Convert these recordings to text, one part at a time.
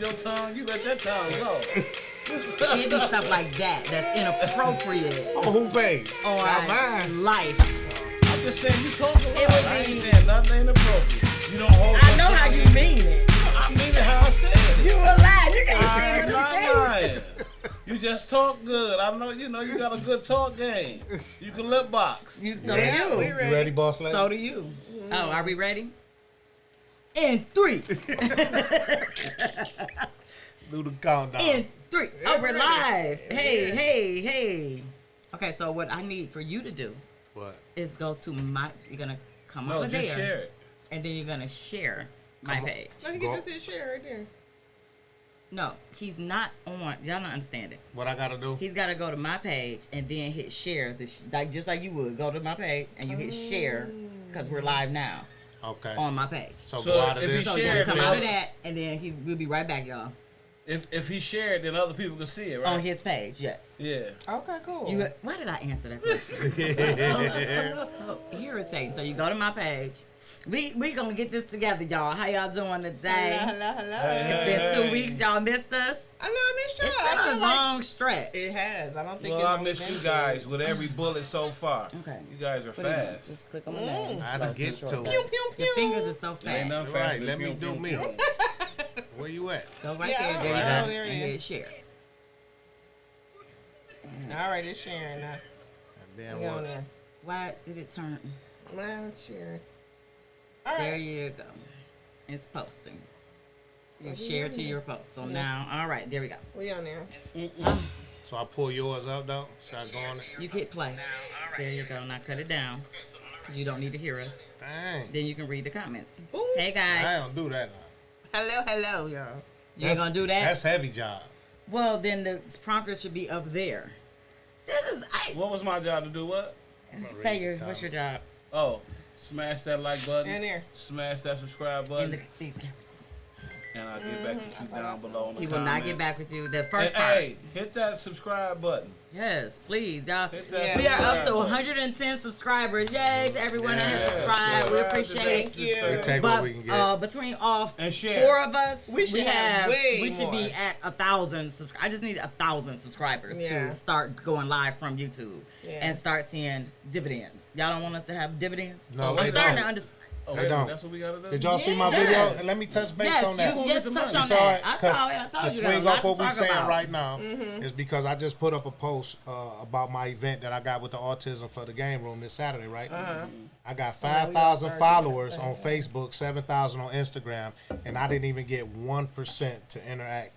Your tongue, you let that tongue go. It be stuff like that that's inappropriate. Oh, who paid? On mine. life. I'm just saying you talk a lot. I ain't saying nothing inappropriate. You don't hold. I know how you mean it. I mean it how I said it. You a lie. You can't I'm say not what lying. You just talk good. I know you got a good talk game. You can lip box. you. So Yeah, do we you. ready. You ready, boss lady? So do you. Oh, are we ready? In 3. Do the countdown. In 3. Oh, we're ready. live. Hey. Okay, so what I need for you to do What? is go to my. You're gonna come No, over just there, share it. and then you're gonna share my page. No, you can just hit share right there. No, he's not on. Y'all don't understand it. What I gotta do? He's got to go to my page and then hit share. Like just like you would go to my page and you hit share because we're live now Okay. on my page. So So go out of if this. he So share you it, come man. out of that and then we'll be right back, y'all, If he shared, then other people can see it, right? on his page. Yes. Yeah. Okay, cool. Why did I answer that question? So irritating. So you go to my page. We gonna get this together, y'all. How y'all doing today? Hello. It's been 2 weeks. Y'all missed us. I know I missed y'all. It's I been feel a like long stretch. it has. I don't think Well, it's I only miss been you guys with every bullet so far. Okay. You guys are Put it in. fast. Just click on the name. I had to get to Pew, it. pew, Your pew. fingers are so It ain't fast. nothing Right, fast. let me do me. Where you at? Go right Yeah, there. There you oh, go. there it And is. hit share. All right, it's sharing now. And then Get on what? there. Why did it turn? Well, it's sharing. All There right. you go. It's posting. You So we share on to there. your post. So Yes. now, all right, there we go. We on there. So I pull yours up though. Should I go on it? You hit play. There you go. Now cut it down. 'Cause you don't need to hear us. Dang. Then you can read the comments. Boom. Hey I guys, don't do that now. Hello, y'all. you ain't gonna do that? That's heavy job. Well, then the prompter should be up there. This is What was my job to do? What? say yours. What's your job? Oh, smash that like button. In there. Smash that subscribe In button. these cameras. And I'll get back with you down below in the He will not get comments. back with you. The Hey, first part. hey, hit that subscribe button. Yes, please, y'all. Hit that We are up to subscribe button. 110 subscribers. Yay to everyone that has Yes, subscribed. We yes. appreciate Thank it. you. We take But what we can get. between all And share. 4 of us, We should have way we should be more. at 1,000 subscribers. I just need 1,000 subscribers Yeah. to start going live from YouTube Yeah. and start seeing dividends. Y'all don't want us to have dividends? No, I'm they starting to don't. understand. Oh, They wait, don't. that's what we gotta do? Did y'all see my Yes. video? And let me touch base Yes, on that. you just touch on You saw that. it? I 'Cause saw it. I told to you. got a swing lot off to what we're talk saying about. right now is because I just put up a post about my event that I got with the Autism for the Game Room this Saturday, right? I got 5,000 followers on Facebook, 7,000 on Instagram, and I didn't even get 1% to interact.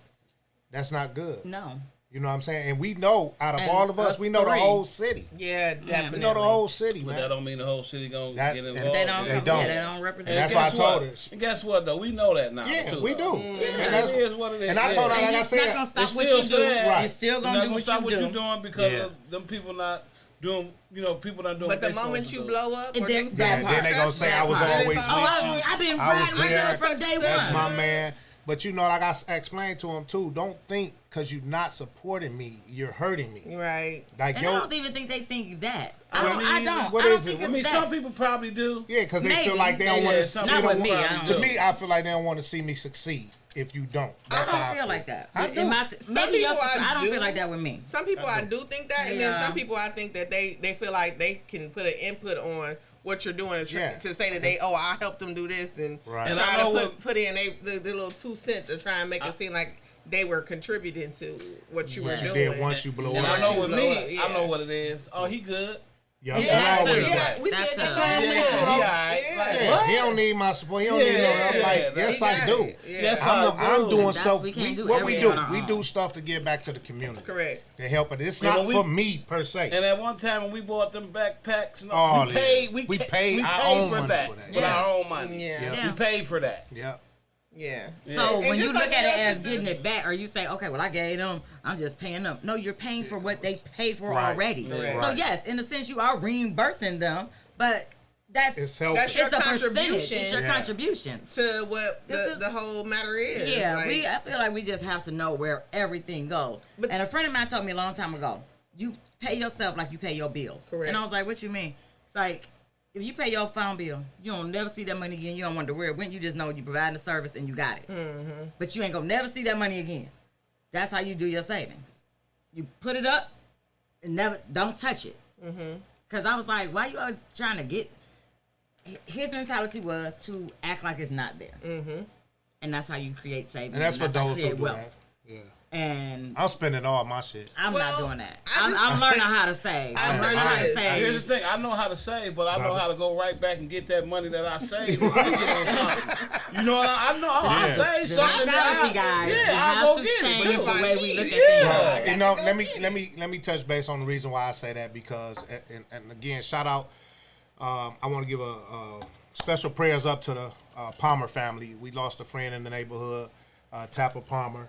That's not good. No. You know what I'm saying? And we know, out of And all of us, us we know the 3. whole city. Yeah, definitely. We know the whole city, But man. that don't mean the whole city gonna That- get and involved. They don't. They Yeah, don't. they don't represent. And that's guess why I told what? her. And guess what though? We know that now. Yeah, too, we though. do. And And that's it is what it is. And I told her, Yeah. like I You're not gonna said, stop It's what still you do. sad. Right. You're still You're gonna not do what stop you what do. you're doing because Yeah. of them people not doing. People not doing. But the what they moment supposed you to do. blow up, or And do then- something, that then they gonna say I was part. always with It's you. all- I've been I was riding with there. you from day That's one. my man. But you know, like I explained to him too, don't think because you're not supporting me, you're hurting me. Right. Like, And I don't even think they think that. I Well, don't. I mean, I don't. what I don't is think it? I mean, it's some that. people probably do. yeah, because they feel Maybe. like they don't Yeah, want to some see Not people with me. probably I don't. To do. me, I feel like they don't want to see me succeed if you don't. That's I how don't feel like that. I In do. my, Some maybe your, people I I don't do. feel like that with me. Some people I do think that, and then Yeah. some people I think that they feel like they can put an input on what you're doing Yeah. to say that I helped them do this and Right. And I try know to what- put in the little 2 cents to try and make it seem like they were contributing to what you were What you doing. did once you blow And up. I know you with blow me, up, yeah. I know what it is. Oh, he good. Yeah, Yeah, I'm that's always it. Yeah, that. we That's said a- the Yeah, same he thing. alright. Like, Yeah, what? he don't need my support. He don't need no. I'm Yeah, like, yes, he I got do. it. Yeah. Yes, I'm doing That's- stuff. we can't do what we everything do, on our we own. do stuff to give back to the community. Correct. To help it. It's Yeah, not but we- for me per se. And at one time when we bought them backpacks, and Oh, we paid. yeah. We paid our for own money that for that. with Yeah. our own money. Yeah. Yeah. Yeah. We paid for that. Yep. Yeah. So And when you just look like at it the as others getting do. it back, or you say, okay, well I gave them, I'm just paying them. No, you're paying for what they paid for Right. already. Correct. So Right. yes, in a sense you are reimbursing them, but that's It's helping. That's your it's a percentage. contribution. It's your Yeah. contribution. to what This is- the whole matter is. Yeah, Like, I feel like we just have to know where everything goes. But- And a friend of mine told me a long time ago, you pay yourself like you pay your bills. Correct. And I was like, what you mean? It's like, if you pay your phone bill, you don't never see that money again. You don't wonder where it went. You just know you providing the service and you got it. Mm-hmm. But you ain't gonna never see that money again. That's how you do your savings. You put it up and don't touch it. Because I was like, why you always trying to get? His mentality was to act like it's not there. And that's how you create savings. And that's for those who do wealth. that. Yeah. And I'm spending all my shit. I'm not doing that. I'm learning how to save. I'm learning how to save. Here's the thing: I know how to save, but I know how to go right back and get that money that I saved. You know what I know? I save something. Guys, I go get it. Change the way we look at things. You know, let me touch base on the reason why I say that because, and again, shout out. I want to give a special prayers up to the Palmer family. We lost a friend in the neighborhood, Tapper Palmer.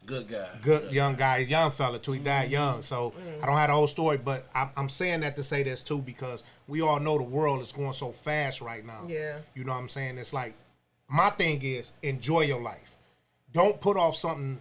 Good guy. Good young guy, young fella too. He died young, so I don't have the whole story. But I'm saying that to say this too because we all know the world is going so fast right now. Yeah. You know what I'm saying? It's like my thing is enjoy your life. Don't put off something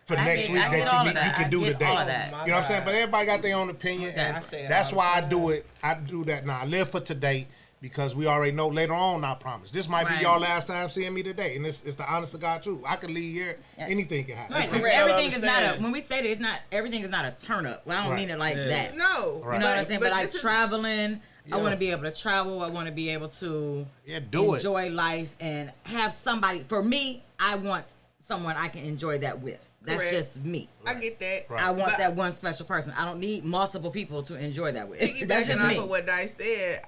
for next week that you can do today. You know what I'm saying? But everybody got their own opinion. Exactly. And that's why I do it. I do that now. I live for today. Because we already know later on, I promise. This might be y'all last time seeing me today. And it's the honest to God truth. I could leave here, anything can happen. Right. Everything is not when we say that, it's not, everything is not a turn up. Well, I don't mean it like that. No. You know what I'm saying? But like traveling, I want to be able to travel. I want to be able to enjoy life and have somebody. For me, I want someone I can enjoy that with. That's just me. I get that. Right. I want that one special person. I don't need multiple people to enjoy that with. That's just me. Off of what Dice said,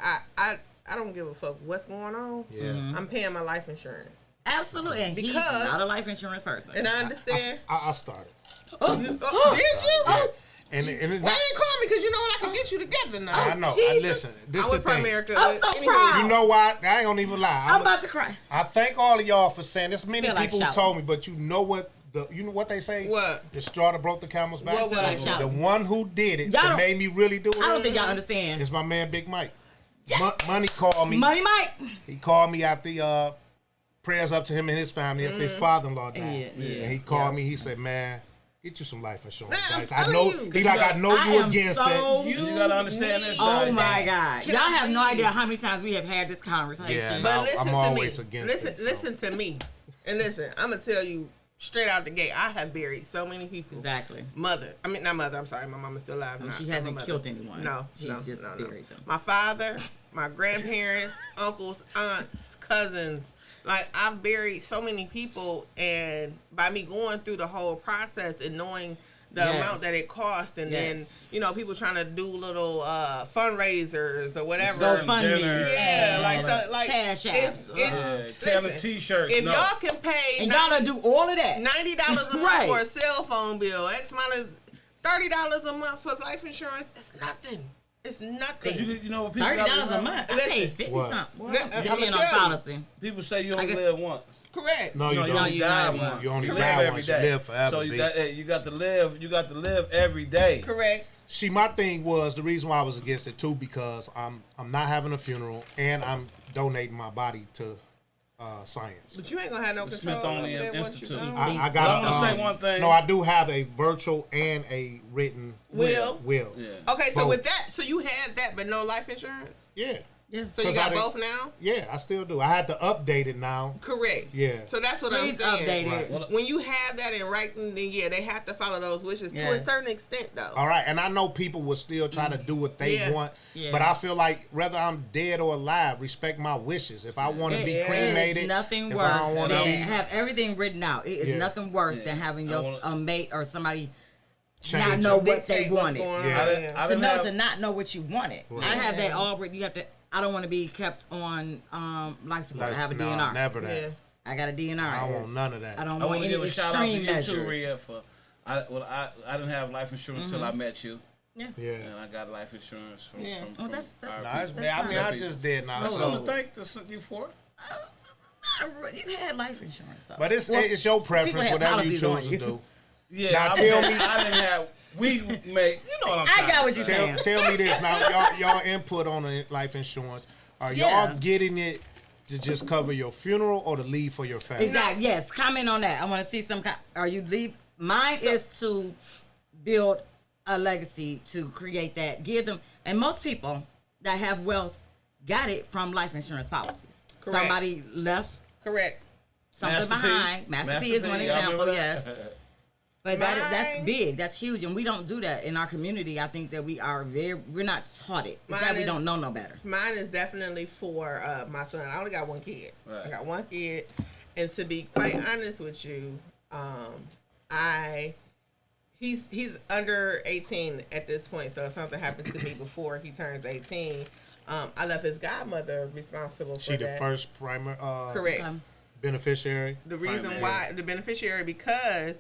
I don't give a fuck what's going on. Yeah. I'm paying my life insurance. Absolutely. And because he's not a life insurance person. And I understand. I started. Did you? Yeah. And why you didn't call me? Because you know what? I can get you together now. I know. Listen, this is the thing. I'm so proud. You know what? I ain't gonna even lie. I'm about to cry. I thank all of y'all for saying this. Many people who told me, but you know what? You know what they say? What? The straw that broke the camel's back. What? The one who did it that made me really do it. I don't think y'all understand. It's my man Big Mike. Money called me. Money Mike. He called me after prayers up to him and his family after his father-in-law died. And he called me. He said, "Man, get you some life insurance, guys. I know." He's like, "I know you against that." You gotta understand this. Oh my God! Y'all have no idea how many times we have had this conversation. Yeah, but listen I'm always to me. against it. Listen to me, and listen. I'm gonna tell you straight out the gate. I have buried so many people. Exactly. Not mother. I'm sorry, my mama's still alive. She hasn't killed anyone. No, she's just buried them. My father, my grandparents, uncles, aunts, cousins. Like, I've buried so many people, and by me going through the whole process and knowing the amount that it cost, and then, you know, people trying to do little fundraisers or whatever. Cash apps. Listen, t-shirts. If y'all can pay, and y'all do all of that, $90 a month for a cell phone bill, X amount of $30 a month for life insurance, it's nothing. It's nothing. You know what people $30 a month. I pay 50 something. On policy. People say you only live once. Correct. No, you don't. You die once. You only die every once. day. You live forever. So you got to live. You got to live every day. Correct. See, my thing was the reason why I was against it too because I'm not having a funeral and I'm donating my body to science. But you ain't gonna have no control. Smithsonian Institute. I got to say one thing. No, I do have a virtual and a written will. Yeah. Okay, so with that, so you had that, but no life insurance. Yeah. Yeah. So you got both now? Yeah, I still do. I had to update it now. Correct. Yeah. So that's what I'm saying. Update it. Right. When you have that in writing, then they have to follow those wishes to a certain extent, though. All right, and I know people will still try to do what they want, but I feel like whether I'm dead or alive, respect my wishes. If I want to be cremated, it's nothing worse than have everything written out. It is nothing worse than having your mate or somebody not know what they wanted. To not know what you wanted. Right. I have that all written. You have to. I don't want to be kept on life support. I have a DNR. Never that. Yeah. I got a DNR. I don't want none of that. I don't want any extreme measures. I didn't have life insurance till I met you. Yeah. And I got life insurance from that's nice. I just did now. So thank you for it. You had life insurance stuff. But it's your preference, whatever you choose to do. Yeah, now tell me. I didn't have. We make. You know what I'm saying. I got what you're saying. Tell me this now. Y'all input on the life insurance. Are y'all getting it to just cover your funeral or to leave for your family? Exactly. Yes. Comment on that. I want to see some. Are you leave? Mine is to build a legacy to create that. Give them. And most people, that have wealth got it from life insurance policies. Correct. Somebody left Correct. something behind. Master P is one example, yes. But that's big. That's huge. And we don't do that in our community. I think that we're not taught it. It's that we don't know no better. Mine is definitely for my son. I only got one kid. Right. I got one kid. And to be quite honest with you, he's under 18 at this point. So if something happened to me before he turns 18, I left his godmother responsible for that. She the first primary correct beneficiary. The reason why the beneficiary, because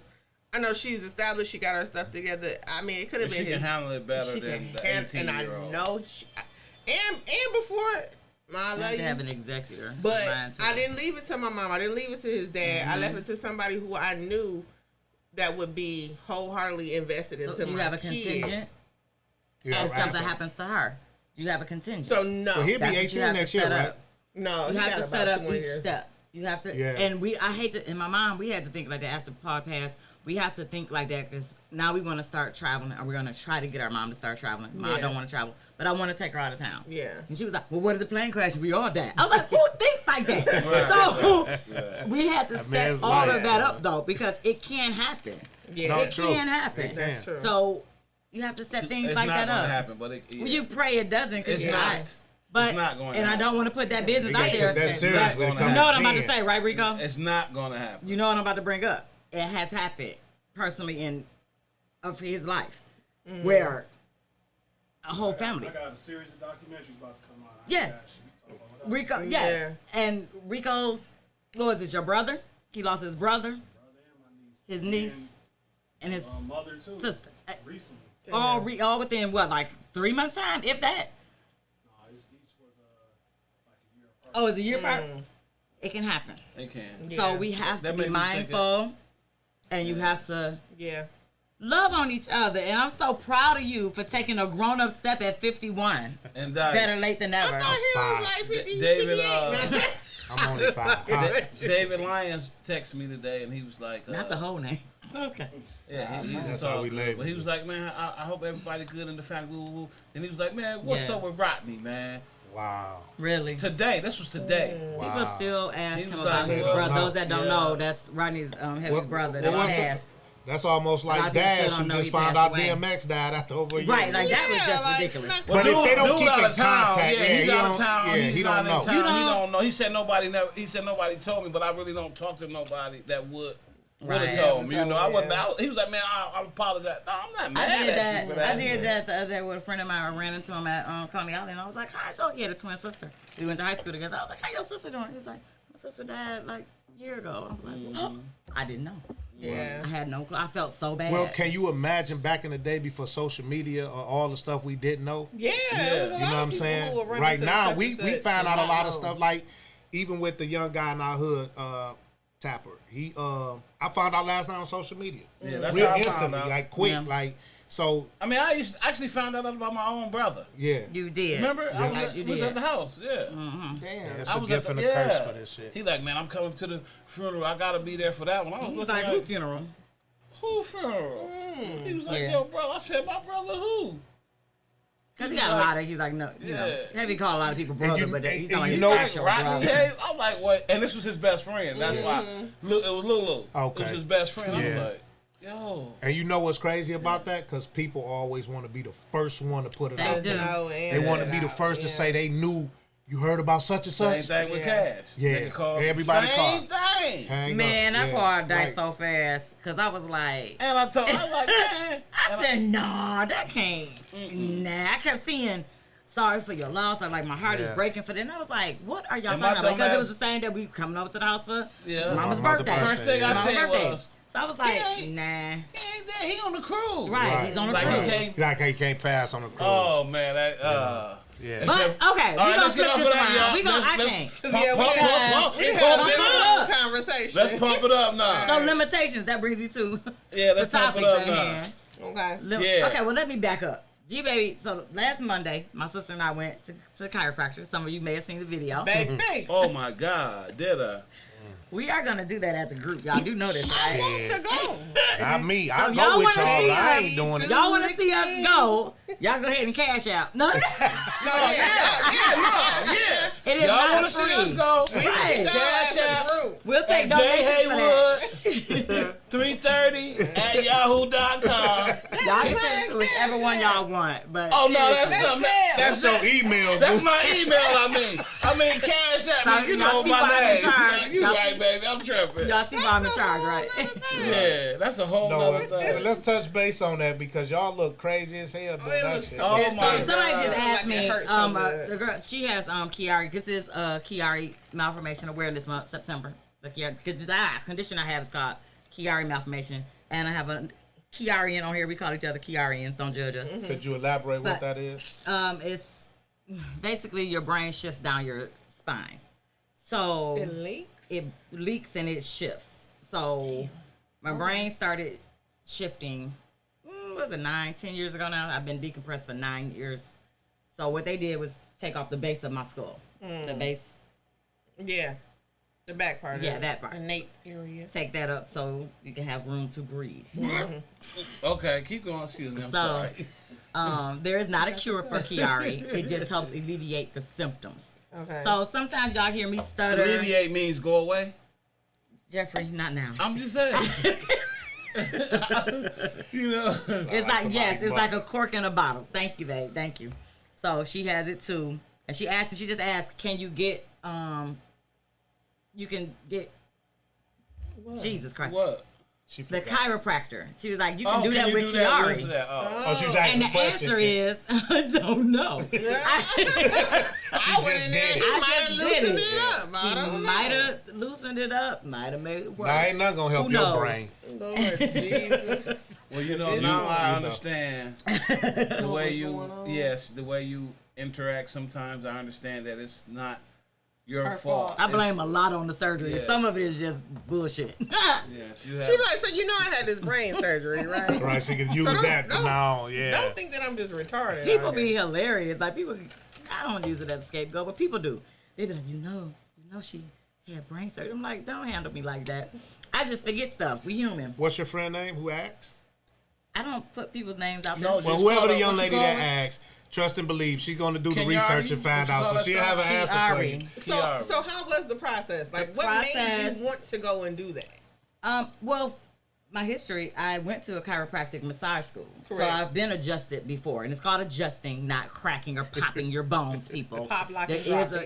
I know she's established, she got her stuff together. I mean, it could have been. She can handle it better than the 18-year-old. And I know, and before. I love you. Have an executor. But I didn't leave it to my mom. I didn't leave it to his dad. I left it to somebody who I knew that would be wholeheartedly invested into my kid. You have a contingent? If something happens to her, you have a contingent. So, no. So he'll be 18 next year, right? No, you have to set up each step. You have to, and I hate to, in my mind, we had to think like that after podcast. We have to think like that because now we want to start traveling, and we're going to try to get our mom to start traveling. Mom don't want to travel, but I want to take her out of town. Yeah. And she was like, well, what if the plane crashes? We all die. I was like, who thinks like that? So we had to set all of that up, though, because it can happen. Yeah. It can happen. That's true. So you have to set things like that up. It's not going to happen, but Well, you pray it doesn't. It's not. But, it's not going to and happen. I don't want to put that business out there. That's serious. You know what I'm about to say, right, Rico? It's not going to happen. You know what I'm about to bring up. It has happened personally of his life, where a whole family. I got a series of documentaries about to come out. Yes, Rico. Yes, and Rico's. What was it? Your brother? He lost his brother, his niece, and his mother too. Sister. Recently. All within what, like 3 months time, if that. No, each was like a year apart. Oh, it's a year apart. It can happen. It can. So we have to be mindful, and you have to love on each other. And I'm so proud of you for taking a grown-up step at 51. And better late than never. I thought he was like 50, David, 58. I'm only 5. David Lyons texted me today, and he was like, not the whole name. Okay. Yeah, that's how we label. But he was like, man, I hope everybody good in the family. Woo, woo, woo. And he was like, man, what's up with Rodney, man? Wow. Really? Today. This was today. Wow. People still ask him was about like, his well, brother. no, Those that don't know, that's Rodney's his brother that passed. That's almost like Dash, who just found out DMX died after over a year. Right, like that was just ridiculous. But if they don't keep in contact, he's out of town. He don't know. He don't know. He said nobody told me, but I really don't talk to nobody that would have told me. You know, I wasn't out. He was like, man, I apologize. No, I'm not mad at you for that. I did that the other day with a friend of mine. I ran into him at Coney Island, and I was like, hi, so he had a twin sister. We went to high school together. I was like, how your sister doing? He was like, my sister died like a year ago. I was like, oh, I didn't know. Yeah. I had no clue. I felt so bad. Well, can you imagine back in the day before social media or all the stuff we didn't know? Yeah. It was a you know what I'm saying? Right now, we found out a lot of stuff. Like, even with the young guy in our hood, Tapper, I found out last night on social media. Yeah, that's real how I instantly, found out. like quick, Yeah. like so. I mean, I actually found out about my own brother. Yeah, You did. Remember? Yeah. I was at the house. Yeah. Damn. it's I a was gift at and the, a curse for this shit. He like, man, I'm coming to the funeral. I gotta be there for that one. I was He was looking like, like, who funeral? who funeral? He was like, Yeah. yo, brother. I said, my brother who? Because he got a lot of, he's like, no, you know. He call a lot of people brother, but he's not like his actual Rodney, brother. I'm like, what? And this was his best friend. That's why. Look, it was Lulu. Okay. It was his best friend. I Yeah. was like, yo. And you know what's crazy about that? Because people always want to be the first one to put it They out. do. They want to be the first to say they knew. You heard about such and Same such. thing with Cash. Yeah. Nigga called Everybody same called. thing. Hang Man, up. I Yeah. poured dice Right. so fast because I was like, And I was like, man. I said, nah, that can't. Nah, I kept seeing, sorry for your loss, or like my heart is breaking for that. And I was like, what are y'all And my talking about? Because dumbass- it was the same day we coming over to the house for Yeah. Mama's Mama's birthday. birthday. First thing I Mama's said birthday. was, So I was like, He nah. he ain't there. He on the cruise. Right, he's on the Like, cruise. he can't. Like he can't pass on the cruise. Oh, man. Yeah. But, okay, All we right, gonna let's get flip off this of that, around. y'all. We gonna, I Let's- can't. Pump We it had up. a long conversation. Let's pump it up now. So limitations, that brings me to Yeah, the let's pump it topics up at now. hand. Okay. Yeah. Okay, well, let me back up. G-Baby, so last Monday, my sister and I went to the chiropractor. Some of you may have seen the video. Baby. Oh, my God. Did I? We are going to do that as a group. Y'all do know this, I right? want to go. Not me. So I if go y'all with wanna y'all. see I us- ain't doing it. Y'all want to see us go? Y'all go ahead and cash out. No, No, Yeah. it is Y'all not want to free. see us go? Right. Cash out. We'll take At donations for that. Haywood 330 at yahoo.com. Y'all can send it to whichever one y'all want. But Oh no, that's seriously. something. That's your email. That's boo. my email. I mean, cash out. So You y'all know see my why I'm in name. charge. You Y'all right, see- baby. I'm tripping. Y'all see why I'm in charge, right? Yeah, that's a whole No, nother thing. let's touch base on that because y'all look crazy as hell doing that shit. Oh It's my so- Somebody God. just asked Like it me, hurts so good. the girl, she has Chiari. This is Chiari Malformation Awareness Month, September. The condition I have is called Chiari Malformation, and I have a Chiarian on here. We call each other Chiarians. Don't judge us. Could you elaborate what But- that is? It's basically your brain shifts down your spine, so It leaks. it leaks and it shifts. So my brain started shifting. Was it 9-10 years ago now? I've been decompressed for 9 years. So what they did was take off the base of my skull. The base, Yeah. The back part. Yeah, of it. that part. The nape area. take that up so you can have room to breathe. Okay, keep going. Excuse me. I'm So- sorry. There is not a cure for Chiari. It just helps alleviate the symptoms. Okay. So sometimes y'all hear me stutter. Alleviate means go away. Jeffrey, not now. I'm just saying. You know. It's like, yes, it's like a cork in a bottle. Thank you, babe. Thank you. So she has it too. And she just asked, can you get, Jesus Christ. What? She The forgot. chiropractor. She was like, you can do can that you with do that? What's Chiari. that? Oh, she's And asking the a question. answer is, I don't know. I went in there. He I might have just did loosened it. it up. I don't know. Might have loosened it up. Might have made it worse. Nah, ain't nothing gonna help Who your knows? brain. Lord Jesus. Well, you know, You now know. I understand the way you, going on? the way you interact sometimes. I understand that it's not your Her fault. fault. I blame a lot on the surgery. Yes. Some of it is just bullshit. Yes, you have. She like, so you know I had this brain surgery, right? Right, she can use So don't- that from don't- now on. Yeah. Don't think that I'm just retarded. People out be here. hilarious. Like people, I don't use it as a scapegoat, but people do. They be like, you know she had brain surgery. I'm like, don't handle me like that. I just forget stuff. We human. What's your friend name? Who asked? I don't put people's names out No, there. Well, Just whoever call the her- young what you lady call that her? asked, trust and believe, she's gonna do the Kenyari? research and find What you out. call So that she'll have an answer for you. Chiari. So how was the process? Like, what made process- you want to go and do that? Well, my history, I went to a chiropractic massage school. So Correct. I've been adjusted before. And it's called adjusting, not cracking or popping your bones, people. Pop, lock, and There is drop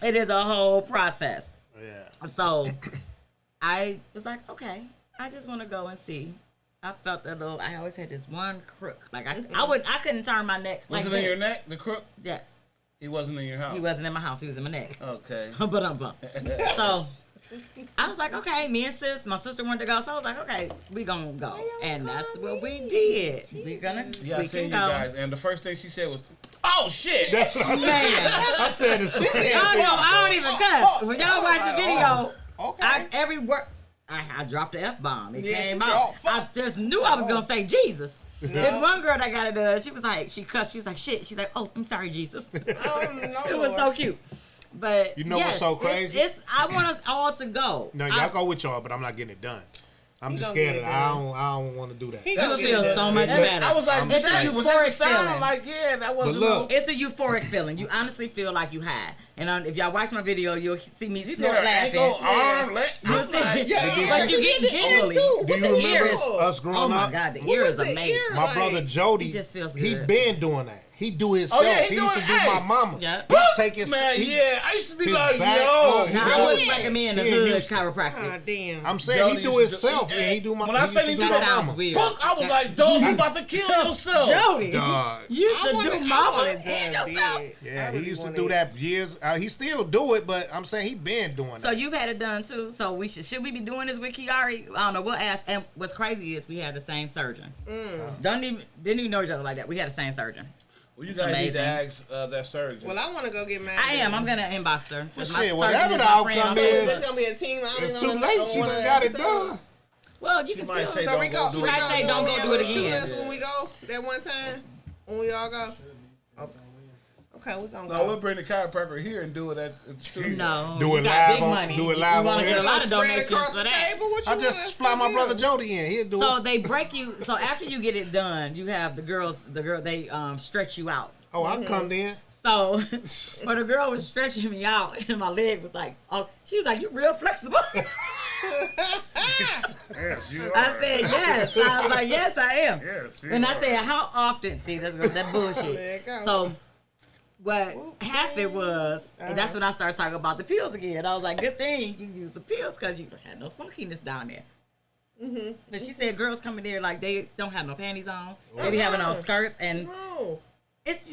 it is a whole process. Yeah. So I was like, okay, I just want to go and see. I felt a little. I always had this one crook. Like I couldn't turn my neck. Was like it in this. your neck? The crook? Yes. He wasn't in your house. He wasn't in my house. He was in my neck. Okay. But so I was like, okay, me and my sister wanted to go. So I was like, okay, we gonna go, and that's what we did. We Yeah, I can seen you go. guys, and the first thing she said was, "Oh shit!" That's what I said. Man, I said the same. I don't even cuss. When y'all watch the video, Okay. every word. I dropped the F-bomb. It Yeah, she came said, out. "Oh, I fuck." just knew I was going to say Jesus. This one girl that got it done, she was like, she cussed. She was like, shit. She's like, oh, I'm sorry, Jesus. Oh, no, It was so cute. But You know what's yes, so crazy? It's I want us all to go. No, y'all go with y'all, but I'm not getting it done. I'm He just gonna scared get of it that. I done. don't want to do that. He You'll gonna get feel it so done. much better. I was like, It's a was that euphoric the sound? feeling. Like, yeah, that wasn't. look, It's a euphoric feeling. You honestly feel like you high. And if y'all watch my video, you'll see me He did snort her laughing. ankle, arm, leg. You'll I'm like, see. Yeah, But you get did the ear giggly. too. Do What you the remember ear? us growing Oh my up? God, the What ear was is the amazing. ear? My Like- brother Jody, It just feels he good. been doing that. He do himself. yeah, he he used to doing- do hey. my mama. Yeah. He take his. Man, he- yeah, I used to be his like, back yo. up, he Now, does- I wouldn't recommend a He in hood Houston. chiropractor. God damn. I'm saying Jody he do used to himself, and he do my. When I he say used he to do do that my sounds mama. weird. Book, I was like, dog, you about to kill yourself. Jody, Dog. you used to do mama it and done, yourself. big. Yeah, I he really used to wanna- do that years. He still do it, but I'm saying he been doing So that. you've had it done too. So we should we be doing this with Chiari? I don't know. We'll ask. And what's crazy is we had the same surgeon. Didn't even know each other like that. We had the same surgeon. Well, you It's guys need to amazing. ask that surgeon. Well, I want to go get mine. I am. I'm gonna inbox her. 'Cause my Shit, surgeon whatever is the my friend outcome on is, Facebook. It's gonna be a team. It's too late. She done got it done. Well, you She can might still. say So don't we go go. do We it. She might say go. don't You go gonna do it be able to shoot again. us when we go that one time. When we all go. Okay, we're gonna No, go. we'll bring the chiropractor here and do it at the studio. No, Do you it got live big on- money. do it You live want on to get a air. lot of Spread donations across for the that. table. What you I just want? fly my brother Jody in. He'll do So it. they break you. So after you get it done, you have the girl they stretch you out. Oh, I'll come then. So when the girl was stretching me out, and my leg was like, oh, she was like, "You real flexible." Yes, you are. I said yes. I was like, "Yes, I am." Yes, you And I are. said, "How often?" See, that's that There you bullshit. go. So what happened was, and that's when I started talking about the pills again. I was like, "Good thing you use the pills because you had no funkiness down there." Mm-hmm. But she said girls come in there like they don't have no panties on. They be having on skirts and No. it's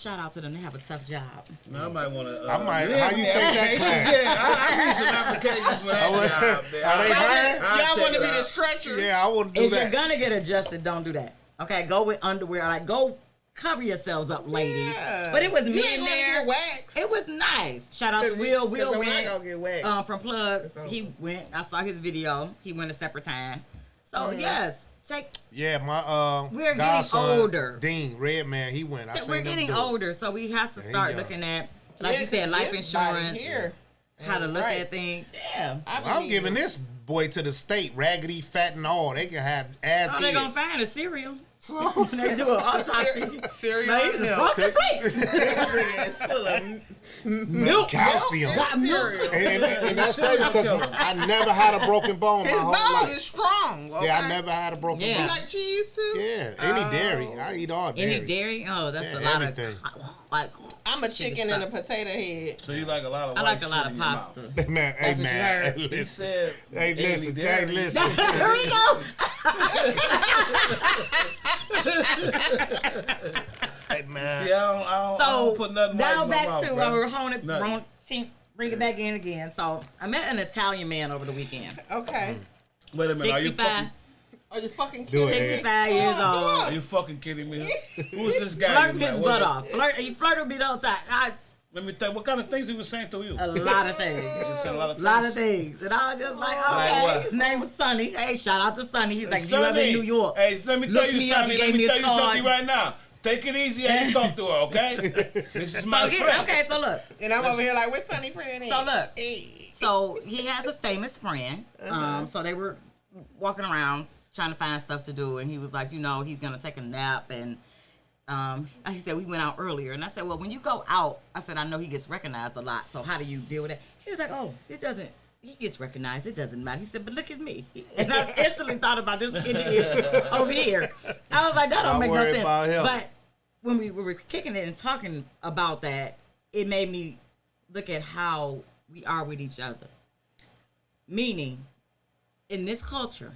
shout out to them. They have a tough job. No, I might want to. I might. How you take that class? Yeah, I need some applications for that job. Man. Are they hiring? I'll Y'all check want to it be the out. stretchers? Yeah, I want to do If you're that. gonna get adjusted, don't do that. Okay, go with underwear. Like go cover yourselves up, ladies. Yeah. But it was You me ain't in gonna there. get waxed. It was nice. Shout out to Will. Will I'm not went gonna get waxed. from Plug. It's over. He went. I saw his video. He went a separate time. So Mm-hmm. yes, take. Yeah, my We're getting godson, older. Dean Redman, he went. I So seen we're him getting do it. older, so we have to There you start go. looking at, like you This- said, life this body insurance. here. How to look Right. at things. Yeah. I Well, I'm believe giving it. this boy to the state, raggedy, fat, and all. They can have ass Oh, they're gonna ears. find a cereal. So, When they do an autopsy. Cereal Like, and milk. Frosted Flakes. This nigga is full of Milk. calcium. Got milk. cereal. And that's crazy because I never had a broken bone my His whole bones life. is strong. Okay? Yeah, I never had a broken Yeah. You bone. like cheese too? Yeah, any dairy. I eat all dairy. Any dairy? Oh, that's Yeah, a lot everything. of like. I'm a chicken and a potato head. So you like a lot of I white like a lot shit of in your mouth. pasta. Man, hey That's what you man, heard. hey, He listen, said, hey any listen, Jay, dairy. listen. Here we go. Hey man, See, I So don't put nothing white now in my back mouth, to bro. bring it back in again. So I met an Italian man over the weekend. Okay. Wait a minute, are you 65, fucking? Are you fucking Do kidding it, me? Ed. 65 years Come on, old. Are you fucking kidding me? Who's this guy? Flirting you met? his What's butt it- off. He flirted with me the whole time. Let me tell you, what kind of things he was saying to you? A lot of things. He said a lot of things. lot of things. And I was just like, Like okay. what? His name was Sonny. Hey, shout out to Sonny. He's like, if you ever Sonny, in New York. Hey, let me look tell you me up. something. He Let gave me me tell his you something card. right now. Take it easy and you talk to her, okay? This is my friend. Okay, so look. And I'm over here like, where's Sunny friend? So look. Hey. So he has a famous friend. So they were walking around trying to find stuff to do, and he was like, he's gonna take a nap, and he said we went out earlier, and I said, well, when you go out, I said I know he gets recognized a lot, so how do you deal with it? He was like, oh, it doesn't. He gets recognized. It doesn't matter. He said, but look at me. And I instantly thought about this idiot over here. I was like, that don't make no worry sense. about him. But when we were kicking it and talking about that, it made me look at how we are with each other. Meaning, in this culture,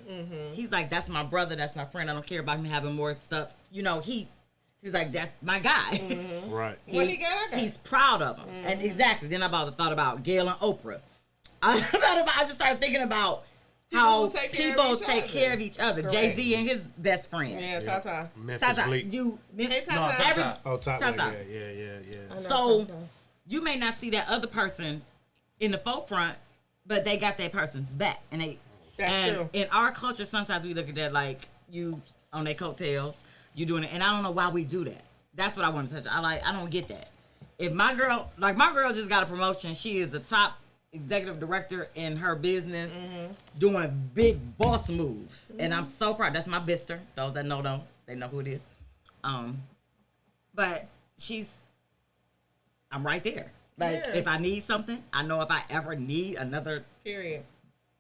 he's like, that's my brother, that's my friend. I don't care about him having more stuff. He's like, that's my guy. right? What he got? I got. He's proud of him. And exactly. Then I thought about Gail and Oprah. I just started thinking about how People take care of people each take other. care of each other. Correct. Jay-Z and his best friend. Yeah, Tata. Memphis Tata, Bleak. Hey, Tata. No, every, Tata. Oh, top Tata. yeah. I know So Tata. you may not see that other person in the forefront, but they got that person's back. And That's true. in our culture, sometimes we look at that like you on their coattails, you doing it, and I don't know why we do that. That's what I want to touch. I don't get that. If my girl just got a promotion, she is the top executive director in her business, doing big boss moves, and I'm so proud. That's my bister. Those that know, they know who it is. But I'm right there. Like Yeah. if I need something, I know if I ever need another, Period.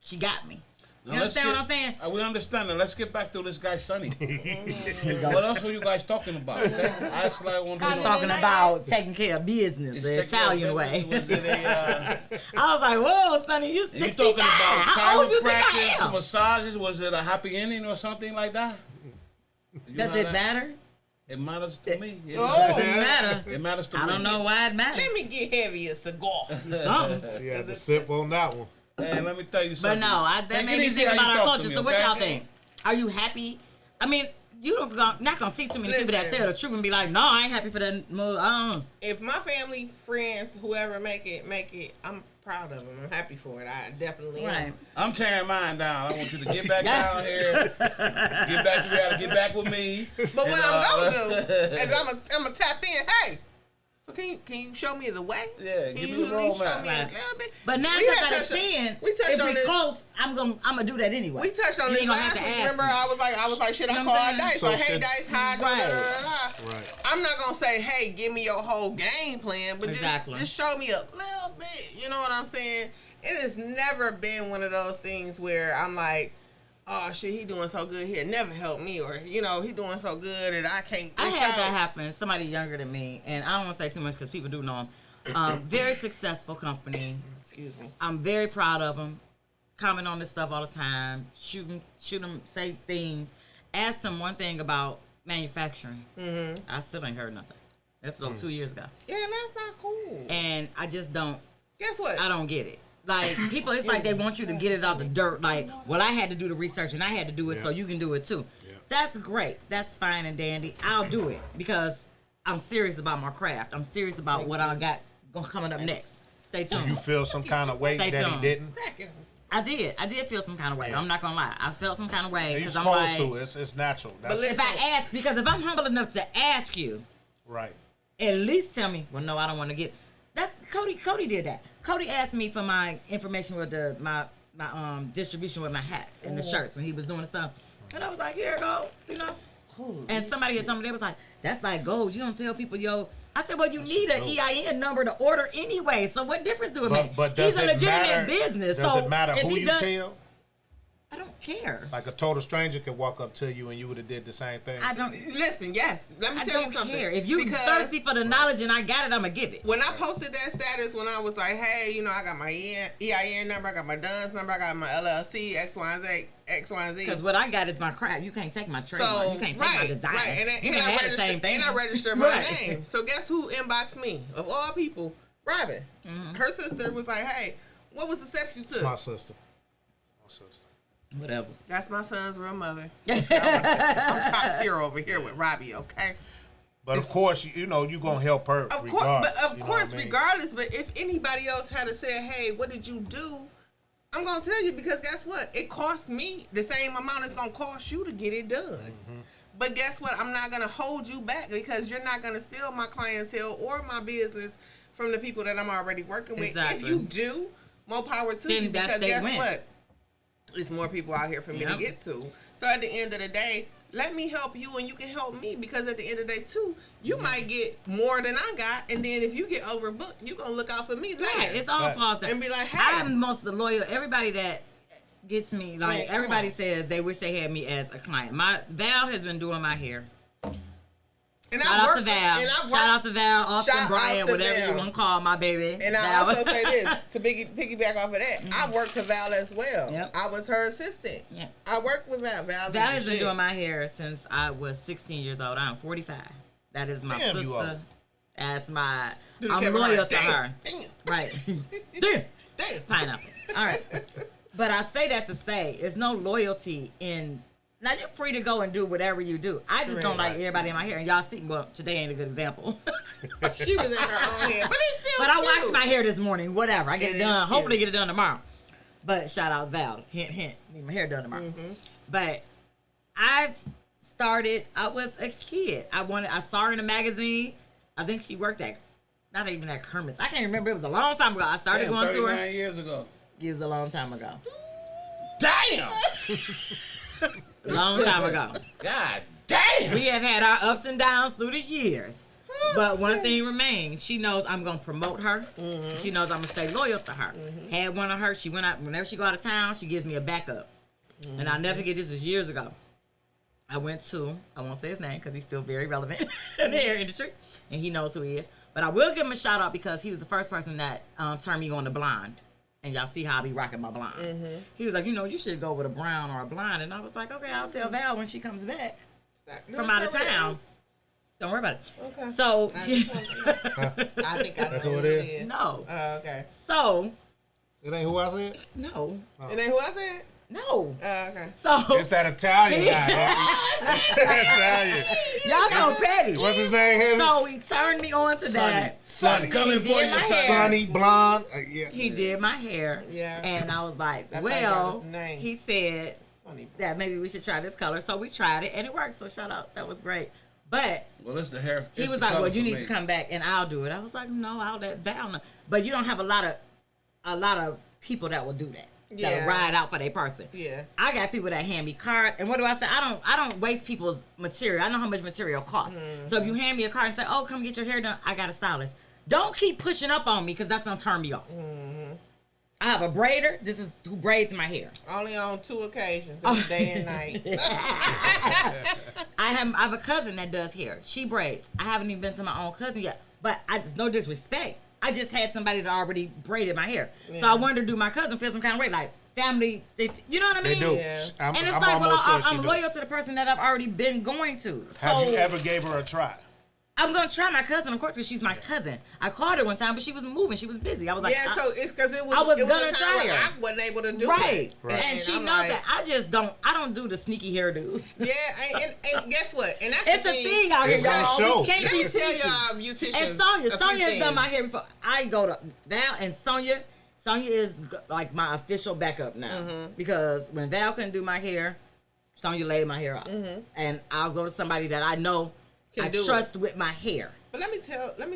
she got me. You Now, let's understand what I'm saying? We understand that. Let's get back to this guy, Sonny. What else were you guys talking about? Okay? I actually want to I was know. talking about taking care of business It's the taking care of Italian way. business. Was it a, I was like, whoa, Sonny, you 65. you talking about How old you think I chiropractic, am? massages? Was it a happy ending or something like that? You Does know it that? matter? It matters to me. It Oh. matters. Doesn't matter. It matters to me. I don't know why it matters. Let me get heavy a cigar. Something. She had to sip on that one. Hey, let me tell you But something. no, that Take made it me easy think how about you our talk to culture. me, So what okay? y'all think? Are you happy? I mean, you not gonna see too many people that Listen. tell the truth and be like, no, I ain't happy for that move. If my family, friends, whoever make it, I'm proud of them. I'm happy for it. I definitely Right. am. I'm tearing mine down. I want you to get back down here. Get back. You gotta get back with me. But what And, I'm gonna do is I'm gonna tap in. Hey, So can you show me the way? Yeah, can give you me the at least show roadmap. me a little bit? But now We since had I touched on- chin, we touched if on we this. close, I'm gonna do that anyway. We touched on You this ain't gonna have last to week. ask Remember, me. I was like, should I You know what call I'm saying? Dice? So Like, hey, should- Dice, how I do Right. da-da-da-da. Right. I'm not gonna say, hey, give me your whole game plan, but Exactly. just show me a little bit. You know what I'm saying? It has never been one of those things where I'm like, oh shit, he doing so good here. Never help me, or he doing so good and I can't. I reach had out. that happen. Somebody younger than me, and I don't want to say too much because people do know him. Very successful company. Excuse me. I'm very proud of them. Comment on this stuff all the time. Shoot them, say things. Ask them one thing about manufacturing. Mm-hmm. I still ain't heard nothing. This was 2 years ago. Yeah, that's not cool. And I just don't. Guess what? I don't get it. Like, people, it's like they want you to get it out the dirt. Like, well, I had to do the research and I had to do it, so you can do it too. Yeah. That's great. That's fine and dandy. I'll do it because I'm serious about my craft. I'm serious about what I got coming up next. Stay tuned. You feel some kind of way Stay that he tuned. didn't? I did feel some kind of way. Yeah. I'm not gonna lie. I felt some kind of way You're because I'm supposed like, to. It's natural. That's listen- if I ask, because if I'm humble enough to ask you, right. at least tell me, well, no, I don't want to get. That's Cody did that. Cody asked me for my information with my distribution with my hats and the shirts when he was doing the stuff, and I was like, here you go, you know. And somebody had told me, they was like, that's like gold. You don't tell people, yo. I said, well, you need an EIN number to order anyway. So what difference do it make? But does He's a it legitimate matter? business. Does so it matter if who he you does, tell? I don't care. Like a total stranger could walk up to you and you would have did the same thing. I don't. Listen, yes. Let me I tell don't you something. care. If you Because thirsty for the knowledge and I got it, I'ma give it. when I posted that status, when I was like, hey, I got my EIN number, I got my DUNS number, I got my LLC, X, Y, and Z. Because what I got is my crap. You can't take my trademark. You can't take my design. Right. You can have the same thing. And I registered my Right. name. So guess who inboxed me? Of all people, Robin. Mm-hmm. Her sister was like, hey, what was the steps you took? My sister. Whatever. That's my son's real mother. I'm top tier over here with Robbie, okay? But of course, you're gonna help her. Of regardless, course, but of you know course, what I mean? regardless. But if anybody else had to say, "Hey, what did you do?" I'm gonna tell you because guess what? It cost me the same amount it's gonna cost you to get it done. Mm-hmm. But guess what? I'm not gonna hold you back because you're not gonna steal my clientele or my business from the people that I'm already working with. Exactly. If you do, more power to Then you that's because they guess win. what? It's more people out here for me to Yep. get to. So at the end of the day, let me help you and you can help me because at the end of the day too, you might get more than I got, and then if you get overbooked, you gonna look out for me later. Right. It's all Right. false. And be like, hey. I'm most loyal. Everybody that gets me, like, Yeah, come everybody on. says they wish they had me as a client. Val has been doing my hair. And Shout out to Val. Shout out to Val, Austin, Shout out Brian, to whatever Val. you want to call my baby. And I Val. also say this to piggyback off of that. I worked for Val as well. Yep. I was her assistant. Yeah. I worked with Val. Val Val did has the been shit. doing my hair since I was 16 years old. I'm 45. That is my Damn, you old. sister. That's my. Do the I'm camera loyal right. to Damn, her. Damn. Right. Damn. Damn. Pineapples. All right. But I say that to say, there's no loyalty in. Now you're free to go and do whatever you do. I just don't like everybody in my hair. And y'all see, well, today ain't a good example. She was in her own hair, but it's still But I cute. washed my hair this morning. Whatever. I get It it is done. cute. Hopefully get it done tomorrow. But shout out to Val. Hint, hint. Need my hair done tomorrow. Mm-hmm. But I've started. I was a kid. I saw her in a magazine. I think she worked at, not even at Kermit's. I can't remember. It was a long time ago. I started Damn, going to her. 39 years ago. It was a long time ago. Damn! Long time ago. God damn! We have had our ups and downs through the years. But one thing remains. She knows I'm going to promote her. Mm-hmm. She knows I'm going to stay loyal to her. Had one of her. She went out. Whenever she go out of town, she gives me a backup. And I'll never forget, this was years ago. I went to, I won't say his name because he's still very relevant in the hair industry. And he knows who he is. But I will give him a shout out because he was the first person that turned me on to blonde. And y'all see how I be rocking my blonde. He was like, you should go with a brown or a blonde. And I was like, okay, I'll tell Val when she comes back from out of town. Don't worry about it. Okay. So, I think I know That's who what it is? no. Okay. So, It ain't who I said? no. And then who I said? No. Okay. So, It's that Italian guy. Italian. y'all so petty. What's his name? Him? So, he turned me on to that. Sonny, coming for you, did my hair. son. Sonny, blonde. Yeah. He did my hair. Yeah. And I was like, That's how he got well, his name. he said Funny. that maybe we should try this color. So we tried it and it worked. So shout out. That was great. But well, it's the hair. he was like, "Well, you need to come back and I'll do it." I was like, "No, I'll let Val know." But you don't have a lot of people that will do that. That'll ride out for their person. Yeah. I got people that hand me cards, and what do I say? I don't waste people's material. I know how much material costs. So if you hand me a card and say, "Oh, come get your hair done," I got a stylist. Don't keep pushing up on me because that's gonna turn me off. I have a braider. This is who braids my hair. Only on 2 occasions, day and night. I have a cousin that does hair. She braids. I haven't even been to my own cousin yet. But I just, no disrespect, I just had somebody that already braided my hair. Yeah. So I wanted to do my cousin feel some kind of way, like family, you know what I mean? They do. Yeah. And it's like, well, I'm loyal to the person that I've already been going to. Have you ever gave her a try? I'm going to try my cousin, of course, because she's my cousin. I called her one time, but she was moving. She was busy. I was like, yeah, so it's because it was going to try her. I wasn't able to do it. Right. And she knows that. I don't do the sneaky hairdos. Yeah, and guess what? And that's it's the thing. It's a thing out here, y'all. Let me tell y'all, beauticians. And Sonya has done my hair before. I go to Val, and Sonya is like my official backup now. Because when Val couldn't do my hair, Sonya laid my hair out. And I'll go to somebody that I know I trust with my hair. But let me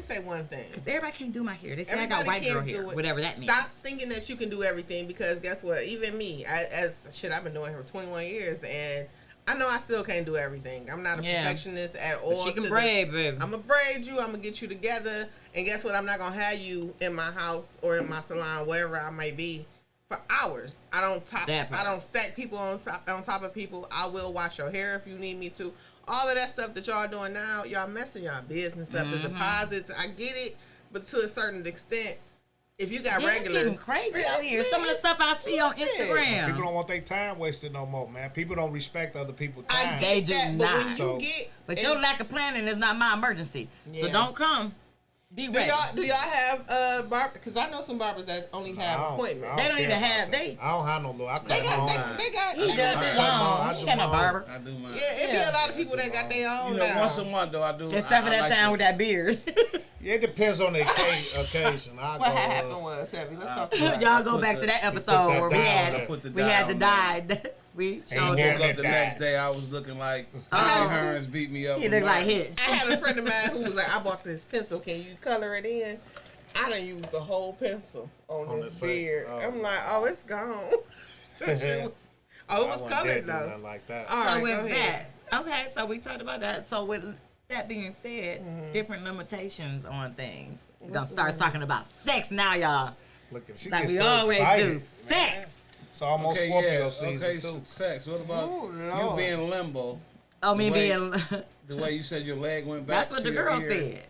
say one thing. Because everybody can't do my hair. They say I got white girl hair, whatever that means. Stop thinking that you can do everything, because guess what? Even me, I've been doing hair for 21 years, and I know I still can't do everything. I'm not a perfectionist at all. But she can braid, baby. I'm going to braid you. I'm going to get you together. And guess what? I'm not going to have you in my house or in my salon, wherever I may be, for hours. I don't stack people on top of people. I will wash your hair if you need me to. All of that stuff that y'all doing now, y'all messing y'all business up. The deposits, I get it, but to a certain extent, if you got regulars, it's getting crazy out here. Some of the stuff I see on Instagram. People don't want their time wasted no more, man. People don't respect other people's time. They do not. But your lack of planning is not my emergency. So don't come. Be ready. Do y'all have barber? Because I know some barbers that only have appointments. They don't even have. I don't have no little. They got. He does his own. He got no barber. I do mine. Yeah, it be a lot of people that got their own. You know, once a month though, I do. Except for that time with that beard. Yeah, it depends on the occasion. What happened was, Heavy? Let's talk about y'all go back to that episode where we had to die. We showed woke up the next day. I was looking like Hearns beat me up. He looked like Hitch. I had a friend of mine who was like, "I bought this pencil. Can you color it in?" I done used the whole pencil on this beard. I'm like, "Oh, it's gone." It was colored though. Like that. All right, so with that, okay. So we talked about that. So with that being said, different limitations on things. We're gonna start talking about sex now, y'all. Look, she like gets we so always excited, do. Sex. Man. It's almost Scorpio season too. Sex. What about you being limbo? Oh, me being. The way you said your leg went back. That's what the girl said.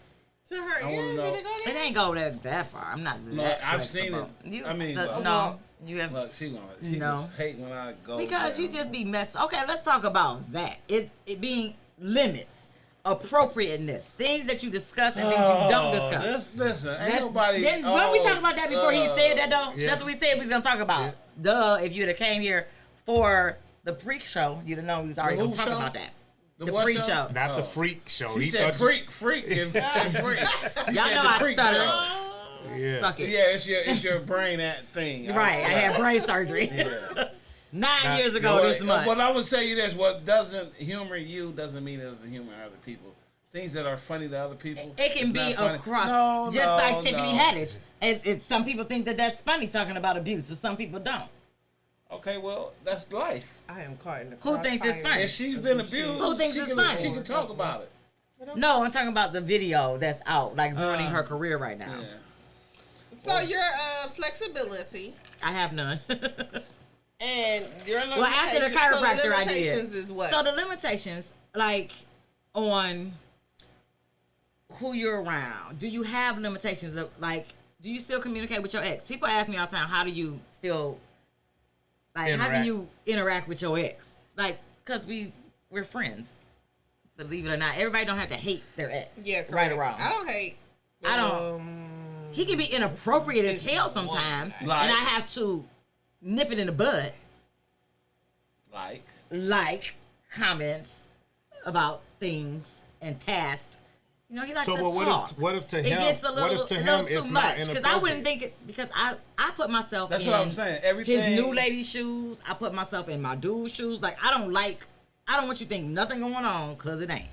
To her ear, did it go there? It ain't go that far. I'm not. No, I've seen it. No, you have. Look, she just hate when I go. Because you just be messed. Okay, let's talk about that. It being limits. Appropriateness, things that you discuss and things you don't discuss. Listen, ain't nobody. When we talked about that before he said that though, yes. that's what we said we was gonna talk about. Yeah. Duh, if you'd have came here for the pre-show, you'd have known we was already gonna talk about that. The pre-show, not the freak show. He said freak, and freak. Y'all know I stuttered. Yeah. Suck it. Yeah, it's your brain thing. Right, I had brain surgery. Yeah. 9 years ago this month. But I would say you this: what doesn't humor you doesn't mean it doesn't humor other people. Things that are funny to other people, it can be across. Like Tiffany Haddish. It's some people think that that's funny talking about abuse, but some people don't. Okay, well, that's life. I am caught in the Who thinks it's funny? If she's been abused, who thinks it's funny? She can talk about it. No, I'm talking about the video that's out, like ruining her career right now. Yeah. So your flexibility. I have none. And your limitations. Well, after the chiropractor, I did. Is what? So the limitations, like on who you're around. Do you have limitations of like? Do you still communicate with your ex? People ask me all the time, how do you still how do you interact with your ex? Like, cause we're friends. Believe it or not, everybody don't have to hate their ex. Yeah, correct. Right or wrong. I don't hate. I don't. He can be inappropriate as hell sometimes, and I have to nip it in the bud. Like comments about things and past. You know, he likes to talk. What if to him it's too not much? Because I wouldn't think it. Because I put myself in what I'm saying. Everything. His new lady's shoes. I put myself in my dude's shoes. Like I don't want you to think nothing going on because it ain't.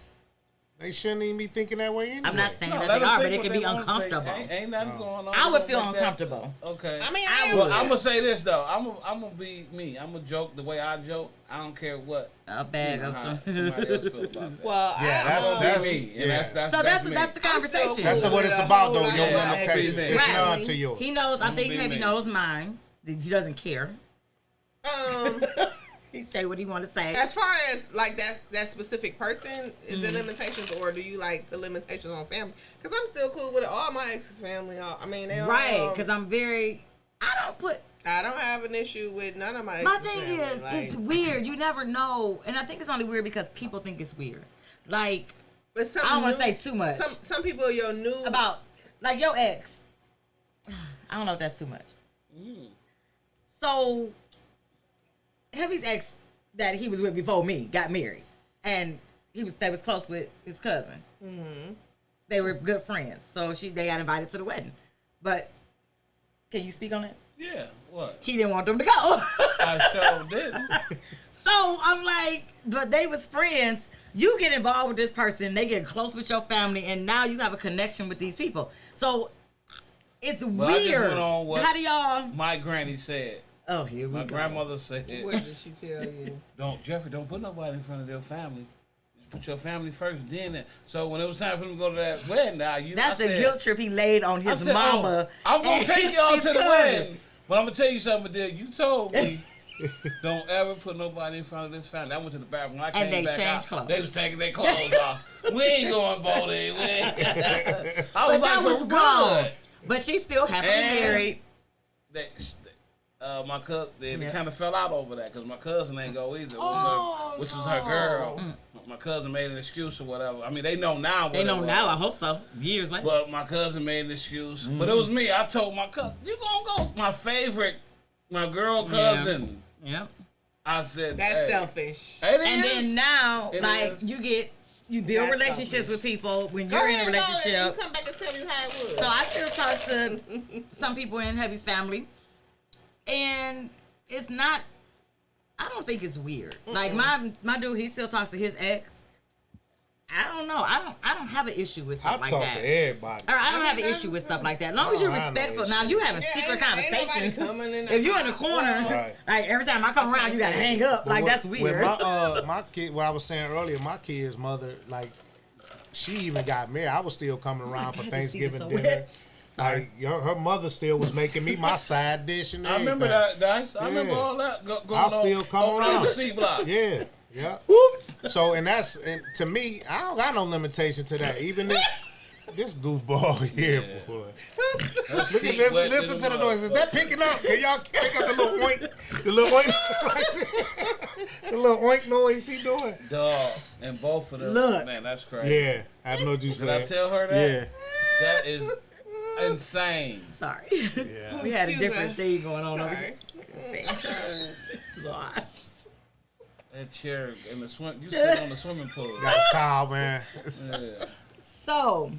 They shouldn't even be thinking that way anyway. I'm not saying that they are, but it can be uncomfortable. Ain't nothing going on. I would feel uncomfortable. Okay. I mean, I'm gonna say this though. I'm gonna be me. I'm gonna joke the way I joke. I don't care what a bag or something. Somebody else feel about that. Well, that's me. And that's me. That's the conversation. That's what it's about, though. Your limitations. Right. It's none to yours. He knows. I think Heavy knows mine. He doesn't care. He say what he want to say. As far as like that specific person, is there limitations, or do you like the limitations on family? Because I'm still cool with all my ex's family. I mean, they right? Because I'm very. I don't have an issue with none of my ex's My thing family. is, it's weird. You never know, and I think it's only weird because people think it's weird. Like, but I don't want to say too much. Some people your new about like your ex. I don't know if that's too much. So, Heavy's ex that he was with before me got married, and they was close with his cousin. Mm-hmm. They were good friends, so they got invited to the wedding. But can you speak on it? Yeah. What? He didn't want them to go. I sure didn't. So I'm like, but they was friends. You get involved with this person, they get close with your family, and now you have a connection with these people. So it's weird. How do y'all? My granny said. Oh, here we go. My grandmother said. What did she tell you? Don't put nobody in front of their family. Just put your family first, then that. So when it was time for them to go to that wedding, that's the guilt trip he laid on his mama. I'm gonna take y'all to the wedding, but I'm gonna tell you something, dear. You told me. Don't ever put nobody in front of this family. I went to the bathroom. When I came back out, clothes. They was taking their clothes off. We ain't going bowling. I was like, was good. But she's still happily married. My cousin, they kind of fell out over that because my cousin ain't go either, which was her girl. My cousin made an excuse or whatever. I mean, they know now. They know now. I hope so. Years later. But my cousin made an excuse. But it was me. I told my cousin, you gonna go. My girl cousin. Yep. I said that's selfish. And then now, you build relationships with people when you're in a relationship. You come back and tell me how it was. So I still talk to some people in Heavy's family, and it's not. I don't think it's weird. Like my dude, he still talks to his ex. I don't know. I don't have an issue with stuff like that. I talk to everybody. Or I don't have an issue with stuff like that. As long as you're respectful. Now, if you having secret conversations, if you're in the corner, like every time I come around, you gotta hang up. Like that's weird. My kid, what I was saying earlier, my kid's mother, like, she even got married. I was still coming around for Thanksgiving dinner. Like her mother still was making me my side dish and everything. I remember that, Dice. I remember all that. I'll still come around the C block. Yeah. Yeah. So and to me, I don't got no limitation to that. Even this goofball here, boy. Look at this. Listen to the noise. Is that picking up? Can y'all pick up the little oink? The little oink. The little oink noise she doing. Dog. And both of them. Look. Man, that's crazy. Yeah. I know what you said. Did I tell her that? Yeah. That is insane. Sorry. Yeah. We had a different thing going on over here. Gosh. That chair in the swim. You sit on the swimming pool. Got a towel, man. Yeah. So.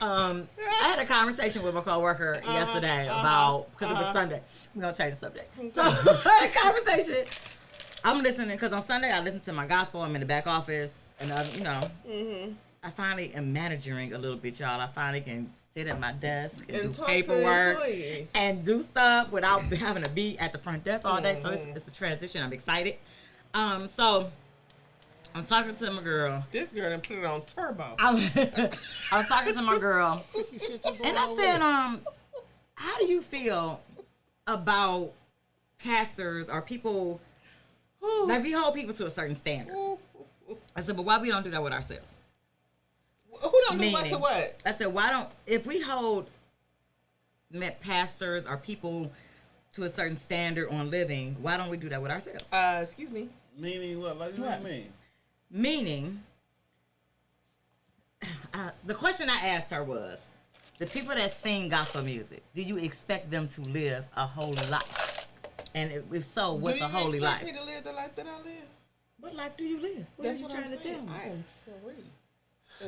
I had a conversation with my coworker yesterday about, because it was Sunday. We're gonna change the subject. So I had a conversation. I'm listening because on Sunday I listen to my gospel. I'm in the back office, and I finally am managing a little bit, y'all. I finally can sit at my desk and do paperwork and do stuff without having to be at the front desk all day. So it's a transition. I'm excited. So I'm talking to my girl. This girl done put it on turbo. I was talking to my girl, and I said, how do you feel about pastors or people, like we hold people to a certain standard? I said, but why we don't do that with ourselves? Who don't do what to what? I said, if we hold pastors or people to a certain standard on living, why don't we do that with ourselves? Excuse me. Meaning what? Like, what do you mean? Meaning, the question I asked her was, the people that sing gospel music, do you expect them to live a holy life? And if so, what's a holy life? Do you expect me to live the life that I live? What life do you live? What are you trying to tell me? I am free.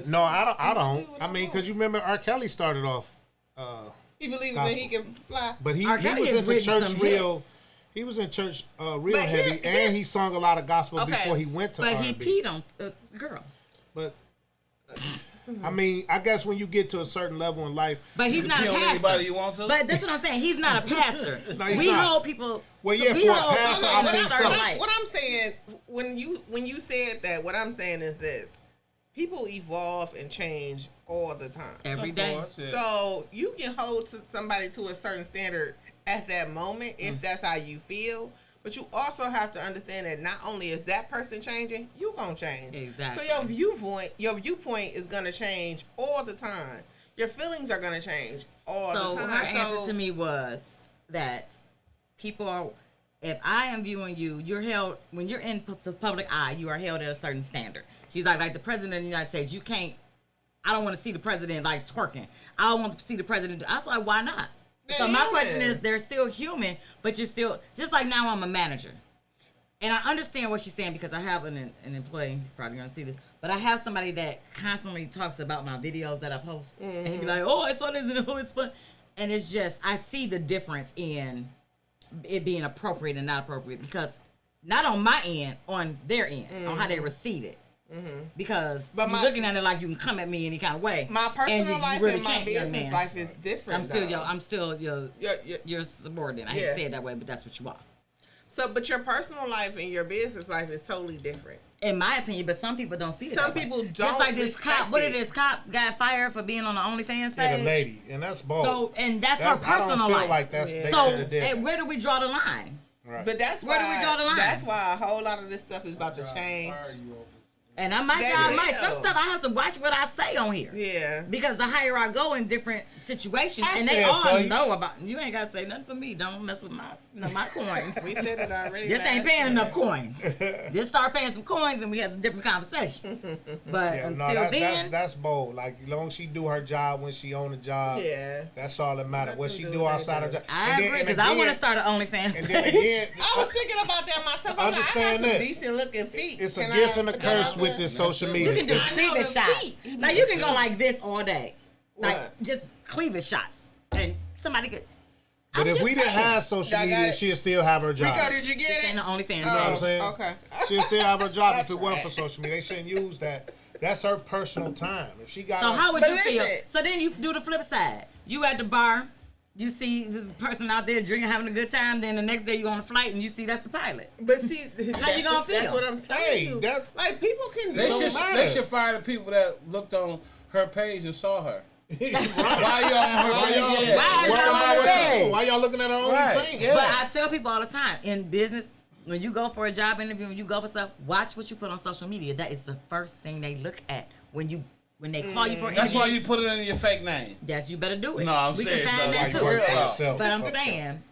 No, I don't. I mean, because you remember R. Kelly started off. He believes that he can fly. But he was into church real. He was in church real heavy, and he sung a lot of gospel before he went to R&B. But he peed on the girl. But I mean, I guess when you get to a certain level in life, but he's not a pastor. Anybody you want to? But that's what I'm saying. He's not a pastor. No, he's we not. hold people. Well, yeah, we for a hold pastor, people I think so. What I'm saying, when you said that, what I'm saying is this: people evolve and change all the time. Every day. Course, yeah. So you can hold to somebody to a certain standard at that moment if that's how you feel. But you also have to understand that not only is that person changing, you gonna change. Exactly. So your viewpoint is gonna change all the time. Your feelings are gonna change all the time. So her answer to me was that people are. If I am viewing you, you're held when you're in the public eye. You are held at a certain standard. She's like the president of the United States. You can't. I don't want to see the president like twerking. I don't want to see the president. I was like, why not? So my question is, they're still human, but you're still, just like now I'm a manager. And I understand what she's saying because I have an employee, he's probably going to see this, but I have somebody that constantly talks about my videos that I post. Mm-hmm. And he'd be like, oh, I saw this and it's fun. And it's just, I see the difference in it being appropriate and not appropriate because not on my end, on their end, on how they receive it. Mm-hmm. Because you're looking at it like you can come at me any kind of way. My personal life and my business life is different. I'm still your subordinate. I hate to say it that way, but that's what you are. So, but your personal life and your business life is totally different, in my opinion. But some people don't see it. Some people don't. Just like this cop. What did this cop got fired for being on the OnlyFans page? Yeah, the lady, and that's bold. So, and that's her personal I don't feel life. Like that's so, where do we draw the line? Right. But that's why. Where do we draw the line? That's why a whole lot of this stuff is about to change. And I might some stuff I have to watch what I say on here. Yeah. Because the higher I go in different situations, and they all know about. You ain't gotta say nothing for me. Don't mess with my coins. We said it already. This ain't paying enough coins. Just start paying some coins, and we had some different conversations. But until then, that's bold. Like, as long as she do her job when she on the job, that's all that matters. What she do outside of the job. I agree because I want to start an OnlyFans page. Again, I was thinking about that myself. I got some decent looking feet. It's a gift and a curse with this social media. You can do cleavage shots. Now you can go like this all day, like just cleavage shots, and somebody could. But if we didn't have social media, she'll still have her job. Rico, did you get it? In the OnlyFans. You know what I'm saying? Okay. She'll still have her job if it wasn't for social media. They shouldn't use that. That's her personal time. If she got. So how would you feel? So then you do the flip side. You at the bar. You see this person out there drinking, having a good time. Then the next day you on a flight and you see that's the pilot. But see, how you gonna feel? That's what I'm telling you. Like people can. They should fire the people that looked on her page and saw her. Why y'all looking at her OnlyFans? Yeah. But I tell people all the time in business, when you go for a job interview, when you go for stuff, watch what you put on social media. That is the first thing they look at when they call you for an interview. That's why you put it in your fake name. Yes, you better do it. No, I'm serious. We can find that too. But I'm saying,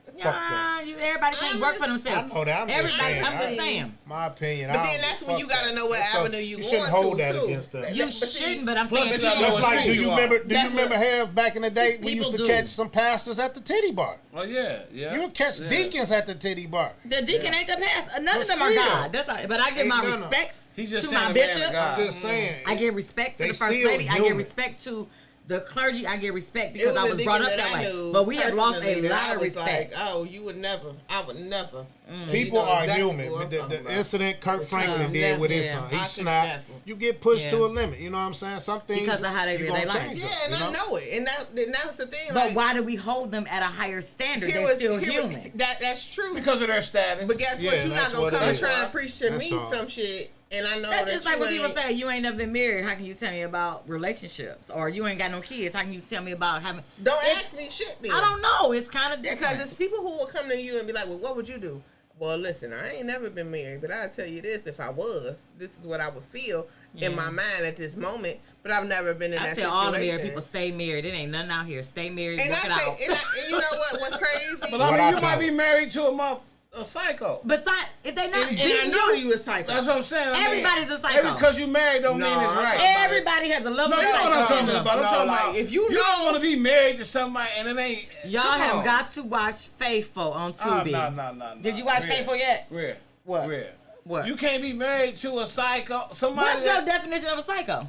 everybody can't work for themselves. I know that. I'm just saying. My opinion. But then that's when you got to know what avenue you going to. You shouldn't hold that against them. You shouldn't, but I'm saying. Just like, do you remember Have back in the day, we used to catch some pastors at the titty bar. Oh, yeah. You'll catch deacons at the titty bar. The deacon ain't the pastor. None of them are God. That's all. But I give my respects to my bishop. I'm just saying. I give respect to the first lady. I give respect to the clergy. I get respect because I was brought up that way. But we have lost a lot of respect. Oh, you would never. I would never. People are human. The incident Kirk Franklin did with his son, he snapped. You get pushed to a limit. You know what I'm saying? Some things because of how they live their life. Yeah, and I know it. And that's the thing. But why do we hold them at a higher standard? They're still human. That's true. Because of their status. But guess what? You're not going to come and try and preach to me some shit. And I know that's just like when people say you ain't never been married. How can you tell me about relationships? Or you ain't got no kids. How can you tell me about having? Don't ask me shit. Then. I don't know. It's kind of different because it's people who will come to you and be like, "Well, what would you do?" Well, listen, I ain't never been married, but I'll tell you this: if I was, this is what I would feel in my mind at this moment. But I've never been in that situation. I tell all the married people, stay married. It ain't nothing out here. Stay married. And work it out. And you know what's crazy? But I mean, you might be married to a psycho. Besides, if they not, and I know you a psycho. That's what I'm saying. Everybody's a psycho. Because you married don't mean it's right. Everybody has a level. No, you know what I'm talking about. I'm talking about if you don't want to be married to somebody and it ain't. Y'all have got to watch Faithful on Tubi. No. Did you watch Faithful yet? Where? What? Where? What? You can't be married to a psycho. Somebody. What's your definition of a psycho?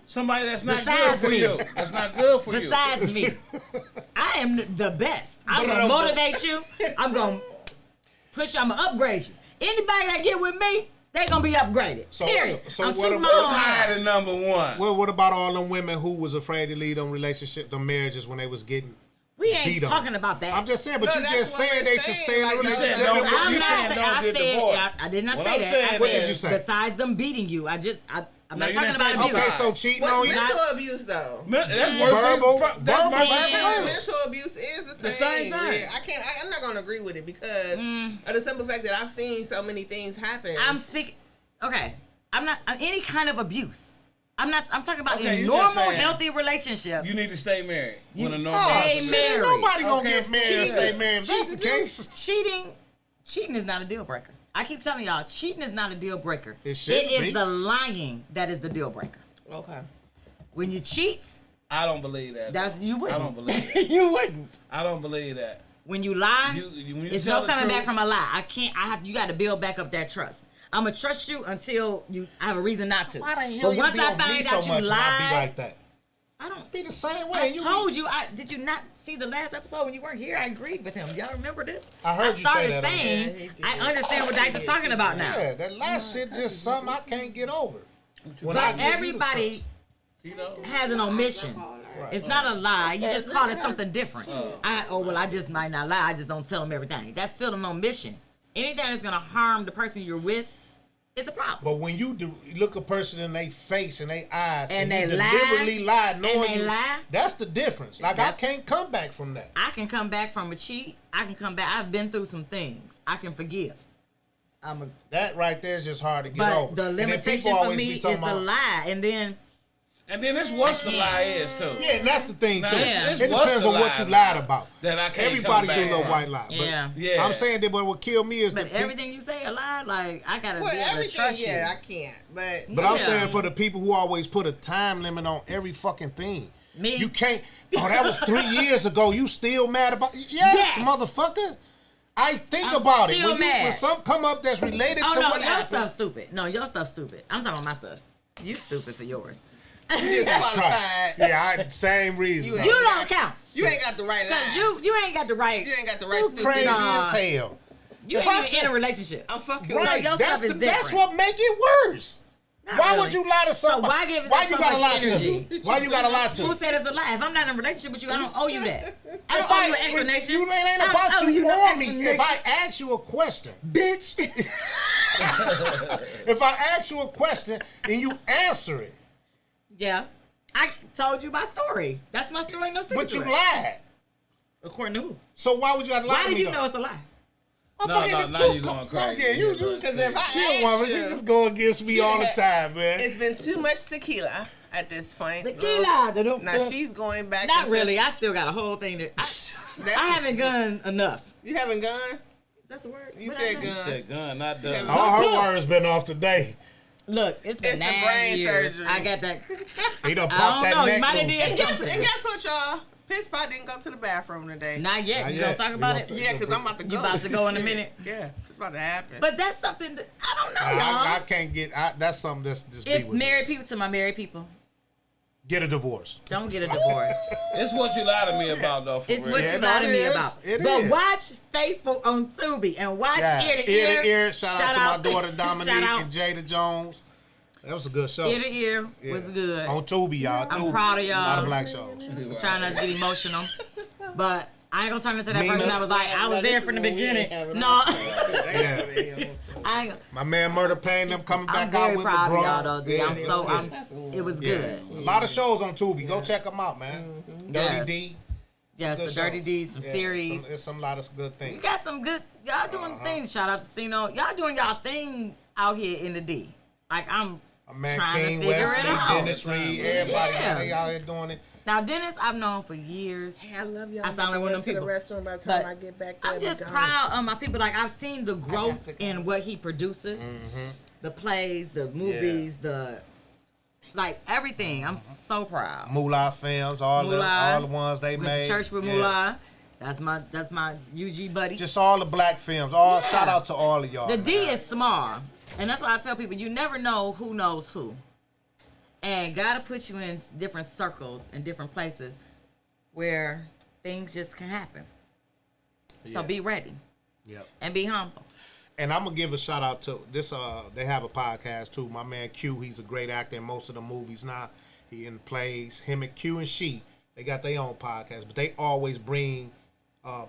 Somebody that's not good for you. That's not good for you. Besides me, I am the best. I'm gonna motivate you. I'm gonna. push you. I'm gonna upgrade you. Anybody that get with me, they gonna be upgraded. Period. So I'm what shooting my about- own Higher eye. than number one. Well, what about all them women who was afraid to leave them relationship, them marriages when they was getting We ain't beat on? talking about that. I'm just saying, but No, you that's just what saying we're they should saying, stay in like, a that's- relationship. Don't- that- I'm you not saying saying, don't I get said, divorced. I did not What say I'm that. saying I is- What did you say? Besides them beating you, I'm No, not you talking didn't about say abuse. Okay, so cheating What's on you. mental abuse though? That's worse Verbal- than that's verbal worse than abuse. And murder. mental abuse is the same. same thing. Yeah, I'm not gonna agree with it because of the simple fact that I've seen so many things happen. I'm speaking. Okay, I'm not any kind of abuse. I'm talking about Okay, in you just normal, saying healthy relationships. You need to stay married. You When a normal stay husband- married. Nobody gonna Okay. get married and stay married. If that's the case. Cheating is not a deal breaker. I keep telling y'all, cheating is not a deal breaker. It shouldn't is be. the lying that is the deal breaker. Okay. When you cheat, I don't believe that. you wouldn't. I don't believe that. You wouldn't. I don't believe that. When you lie, When you it's tell no the coming back truth- from a lie. You got to build back up that trust. I'm gonna trust you until I have a reason not to. Why the hell But you once be I on me find so out you much and I be lied, like that? I don't. Be the same way. I told you. Did you not see the last episode when you weren't here? I agreed with him. Y'all remember this? I heard you say started that on saying, there. Yeah, he did. I understand what Dice is talking about now. Yeah, that last shit just something I can't get over. When I But give you the everybody has an omission. It's not a lie. You just call it something different. I just might not lie. I just don't tell them everything. That's still an omission. Anything that's gonna harm the person you're with, it's a problem. But when you look a person in their face and their eyes And you they lie, deliberately lie, knowing and they you, lie, that's the difference. Like I can't come back from that. I can come back from a cheat. I can come back. I've been through some things. I can forgive. That right there is just hard to get But over. the And then limitation people for always me be is talking the about- lie. And then it's what the lie is too. Yeah, and that's the thing Now, too. it's It what's depends the on what lie you lied now about. that I can't Everybody come do a back little from. white lie. Yeah. But Yeah. I'm saying that what kill me is but the everything you say a lie, like I gotta Well, be able to everything, trust you. I can't. But I'm Yeah. saying for the people who always put a time limit on every fucking thing. Me? You can't. Oh, that was 3 years ago. You still mad about? Yes, motherfucker. I think I'm about it. still When mad. some come up that's related Oh to no, what your happened. stuff's stupid. No, your stuff's stupid. I'm talking about my stuff. You stupid for yours. Disqualified. Yeah, same reason. You though. You don't count. You ain't got the right Cause line. you ain't got the right. You ain't got the right You stupid. crazy Nah. as hell. You If I ain't even said- in a relationship. I'm fucking Right. your That's stuff is that's different. what make it worse. Not Why really. would you lie to somebody? why give Why them you so gotta much lie energy? to? Why you gotta lie to? Who said it's a lie? If I'm not in a relationship with you, I don't owe you that. I don't If owe you an explanation. You ain't I don't about owe you no or me. explanation. If I ask you a question, Bitch. if I ask you a question and you answer it, Yeah. I told you my story. That's my story, no secret. but you lied. According to who? So why would you have to lie Why to do me? you though? know it's a lie? No, Motherfucker, now too- you going crazy. Yeah, you. Because if I She a woman. ask She you, just go against me all the time, man. it's been too much tequila at this point. Tequila. Now she's going back. Not into- really. I still got a whole thing that I haven't gone enough. You haven't gone? That's a word. You What said I say? You gun. said gun, not done. All her words been off today. Look, it's been It's the 9 brain years. surgery. I got that. He done I popped don't that know, you neck might have loose. did. And guess what, y'all? Piss Pot didn't go to the bathroom today. Not yet. Not You yet. gonna talk We about gonna it? talk- Yeah, because I'm about to go. You about to go in a minute? Yeah, it's about to happen. But that's something that I don't know, y'all. I can't get. That's something that's just be If with me. married people, to my married people, Get a divorce. don't get a divorce. It's what you lied to me about, though. For It's real. what Yeah, you no, lied to it me is. about. It But is. watch Faithful on Tubi and watch Yeah, Ear to Ear. Shout out to my daughter Dominique Shout out. and Jada Jones. That was a good show. Ear to Ear Yeah. was good. On Tubi, y'all. I'm Tubi. proud of A lot y'all. of black shows. I'm trying not to get emotional, but I ain't gonna turn into that Mina. person that was like, I was there from the beginning. No, Yeah. I ain't. My man Murder Pain, them coming I'm back out very with proud the of bro. y'all though, dude. Yeah, I'm so it was yeah. good. A lot of shows on Tubi. Go check them out, man. Dirty Yes. D. Yes, Good the show. Dirty Deeds, some Yeah, series. It's some lot of good We things. got some good. Y'all doing things. Shout out to Sino. Y'all doing y'all thing out here in the D. Like I'm My man trying King to figure Wesley, it out. Dennis Reed, everybody, Yeah. they out here doing it. Now Dennis, I've known for years. I love y'all. I sound like one of them to the people. restroom by the time But I get back there. I'm just be gone. proud of my people. Like I've seen the growth in what he produces, the plays, the movies, the like everything. I'm so proud. Moolah Films, all Moolah. the ones they Went made. to church with Yeah. Moolah. That's my UG buddy. Just all the black films. All shout out to all of y'all. The D man. is small, and that's why I tell people you never know who knows who, and gotta put you in different circles and different places where things just can happen. So Yeah. be ready. Yep. And be humble. And I'm gonna give a shout out to this. They have a podcast too. My man Q, he's a great actor in most of the movies now. He in plays. Him and Q and She, they got their own podcast, but they always bring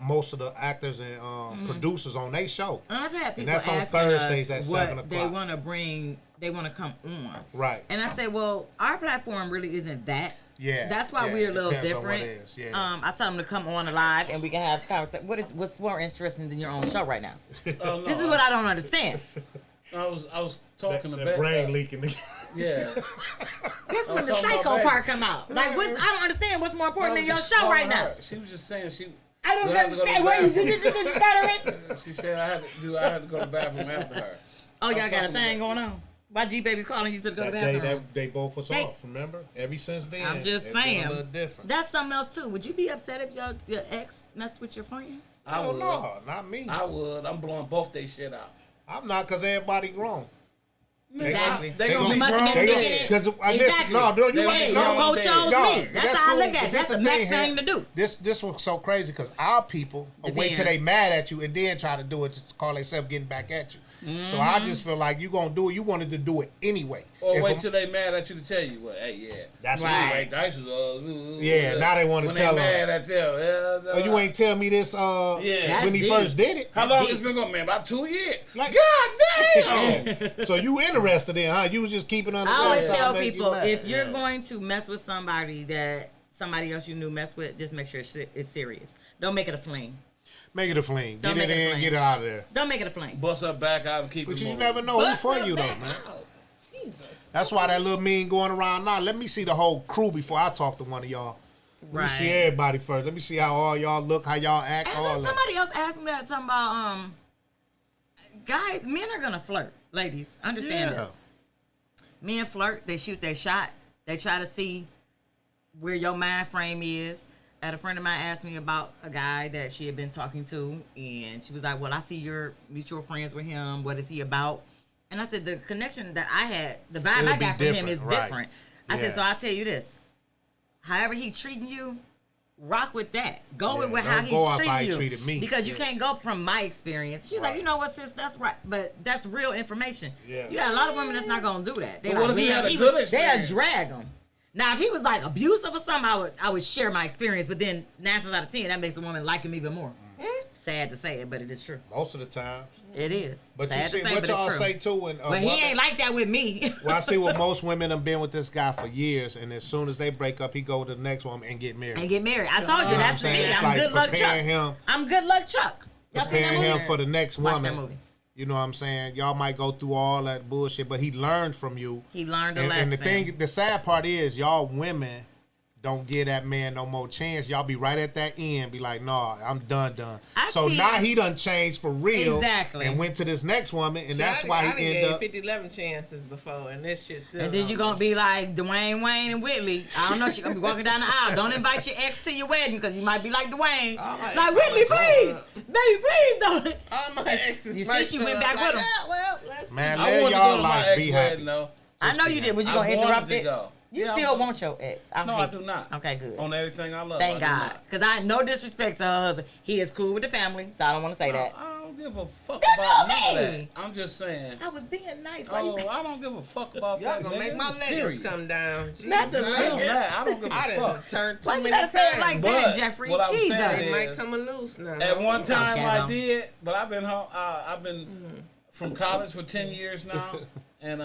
most of the actors and producers on their show. And I've had people that's on asking Thursdays us at what 7 o'clock. they want to bring. They want to come on. Right. And I said, well, our platform really isn't that. Yeah. That's why yeah, we're a little depends on what different. it is, yeah. I tell them to come on live and we can have conversation. What's more interesting than your own show right now? No, This is what I don't understand. I was talking that about brain leaking. Yeah. This when the talking about psycho baby. part come out. Like, I don't understand what's more important than your show right now. She was just saying she. I don't You have to go to understand. the Where you bathroom. stuttering? She said I had to go to the bathroom after her. Oh, y'all got a talking thing about- going on. Why G Baby calling you to go to the That day bathroom? they both was Hey. off, remember? Ever since then. I'm just it's been saying. a little different. That's something else too. Would you be upset if your ex messed with your friend? I Oh would. no, not me. I would. I'm blowing both they shit out. I'm not, because everybody grown. Exactly. They You gonna be must have grown been dead. thinking it. Because Exactly. no, you They- want Hey, to your grown know. coach dead. chose Dog, me. That's how I cool, look at but it. That's this a the next thing thing here. to do. This was so crazy because our people wait till they Depends. mad at you and then try to do it to call themselves getting back at you. So I just feel like you gonna do it. You wanted to do it anyway. Or If wait I'm- till they mad at you to tell you what. Hey, yeah. That's Right. Right. Dice was, Yeah, now they wanna when tell they her. mad at them. Oh, you ain't tell me this Yeah. when That's he deep. first did it. How long deep. it's been going, man? About 2 years. Like- God damn. So you interested in, huh? You was just keeping under I always wraps, tell trying to make you people mad. if you're Yeah. going to mess with somebody that somebody else you knew mess with, just make sure it's serious. Don't make it a fling. Make it a fling. Don't Get it make it a in, fling. get it out of there. Don't make it a fling. Bust her back out and keep But it you moving. never know who Bust for her you though, back man. out. Jesus. That's why that little meme going around now. Let me see the whole crew before I talk to one of y'all. Let me see Right. everybody first. Let me see how all y'all look, how y'all act, And all then that. somebody else asked me that talking about guys, men are gonna flirt. Ladies, understand Yeah. this. Men flirt, they shoot their shot, they try to see where your mind frame is. I had a friend of mine asked me about a guy that she had been talking to, and she was like, well, I see you're mutual friends with him. What is he about? And I said, the connection that I had, the vibe It'll I be got from him different, is right. different. I Yeah. said, so I'll tell you this. However he treating you, rock with that. Go Yeah, with don't how go off he's how treating he you. treated me. Because you can't go from my experience. She's like, Right. you know what, sis, that's right. But that's real information. Yeah. You got a lot of women that's not going to do that. They But what like, if he well, had a he good was- they'll experience? drag him. Now, if he was like abusive or something, I would share my experience. But then 9 times out of 10, that makes a woman like him even more. Sad to say it, but it is true. Most of the times. It is. But Sad you see to say, what but y'all it's true. say too when But he ain't like that with me. well, I see what most women have been with this guy for years, and as soon as they break up, he go to the next woman and get married. And get married. I told you, You know what that's I'm saying? me. It's I'm like good luck Chuck. preparing him- I'm good luck Chuck. Y'all seen that Preparing movie? him for the next Watch woman. that movie. You know what I'm saying? Y'all might go through all that bullshit, but he learned from you. He learned a And lesson. the sad part is, y'all women don't give that man no more chance. Y'all be right at that end, be like, nah, I'm done. I So see- now he done changed for real. Exactly. And went to this next woman, and that's I why done he gave ended up. 50-11 chances before, and this shit still. And then you gonna be like Dwayne, Wayne, and Whitley. I don't know. She gonna be walking down the aisle. Don't invite your ex to your wedding because you might be like Dwayne. Oh, Like Whitley, please, baby, please don't. All my exes. You might see, she went show back up with him. "Yeah, well, let's Man, I let wanted to y'all go to my life ex be happy. wedding, though. I know you did. Was you gonna I wanted interrupt to it? go. You Yeah, still I want your ex? No, I do not. Okay, good. On everything I love. Thank I do God. not. Because I no disrespect to her husband. He is cool with the family, so I don't want to say that. I don't give a fuck That's about all none of me. that. I'm just saying. I was being nice. Why Oh, you? I don't give a fuck about Y'all that. gonna nigga. make my leggings Period. come down. Not the Jesus. Hell, leggings. that. I don't give a I done fuck. turned too Why you many gotta say it times. like But that, Jeffrey? what I'm Jesus. saying It is- might come loose now. At one time Okay, I though. did, but I've been home. I've been from college for 10 years now, and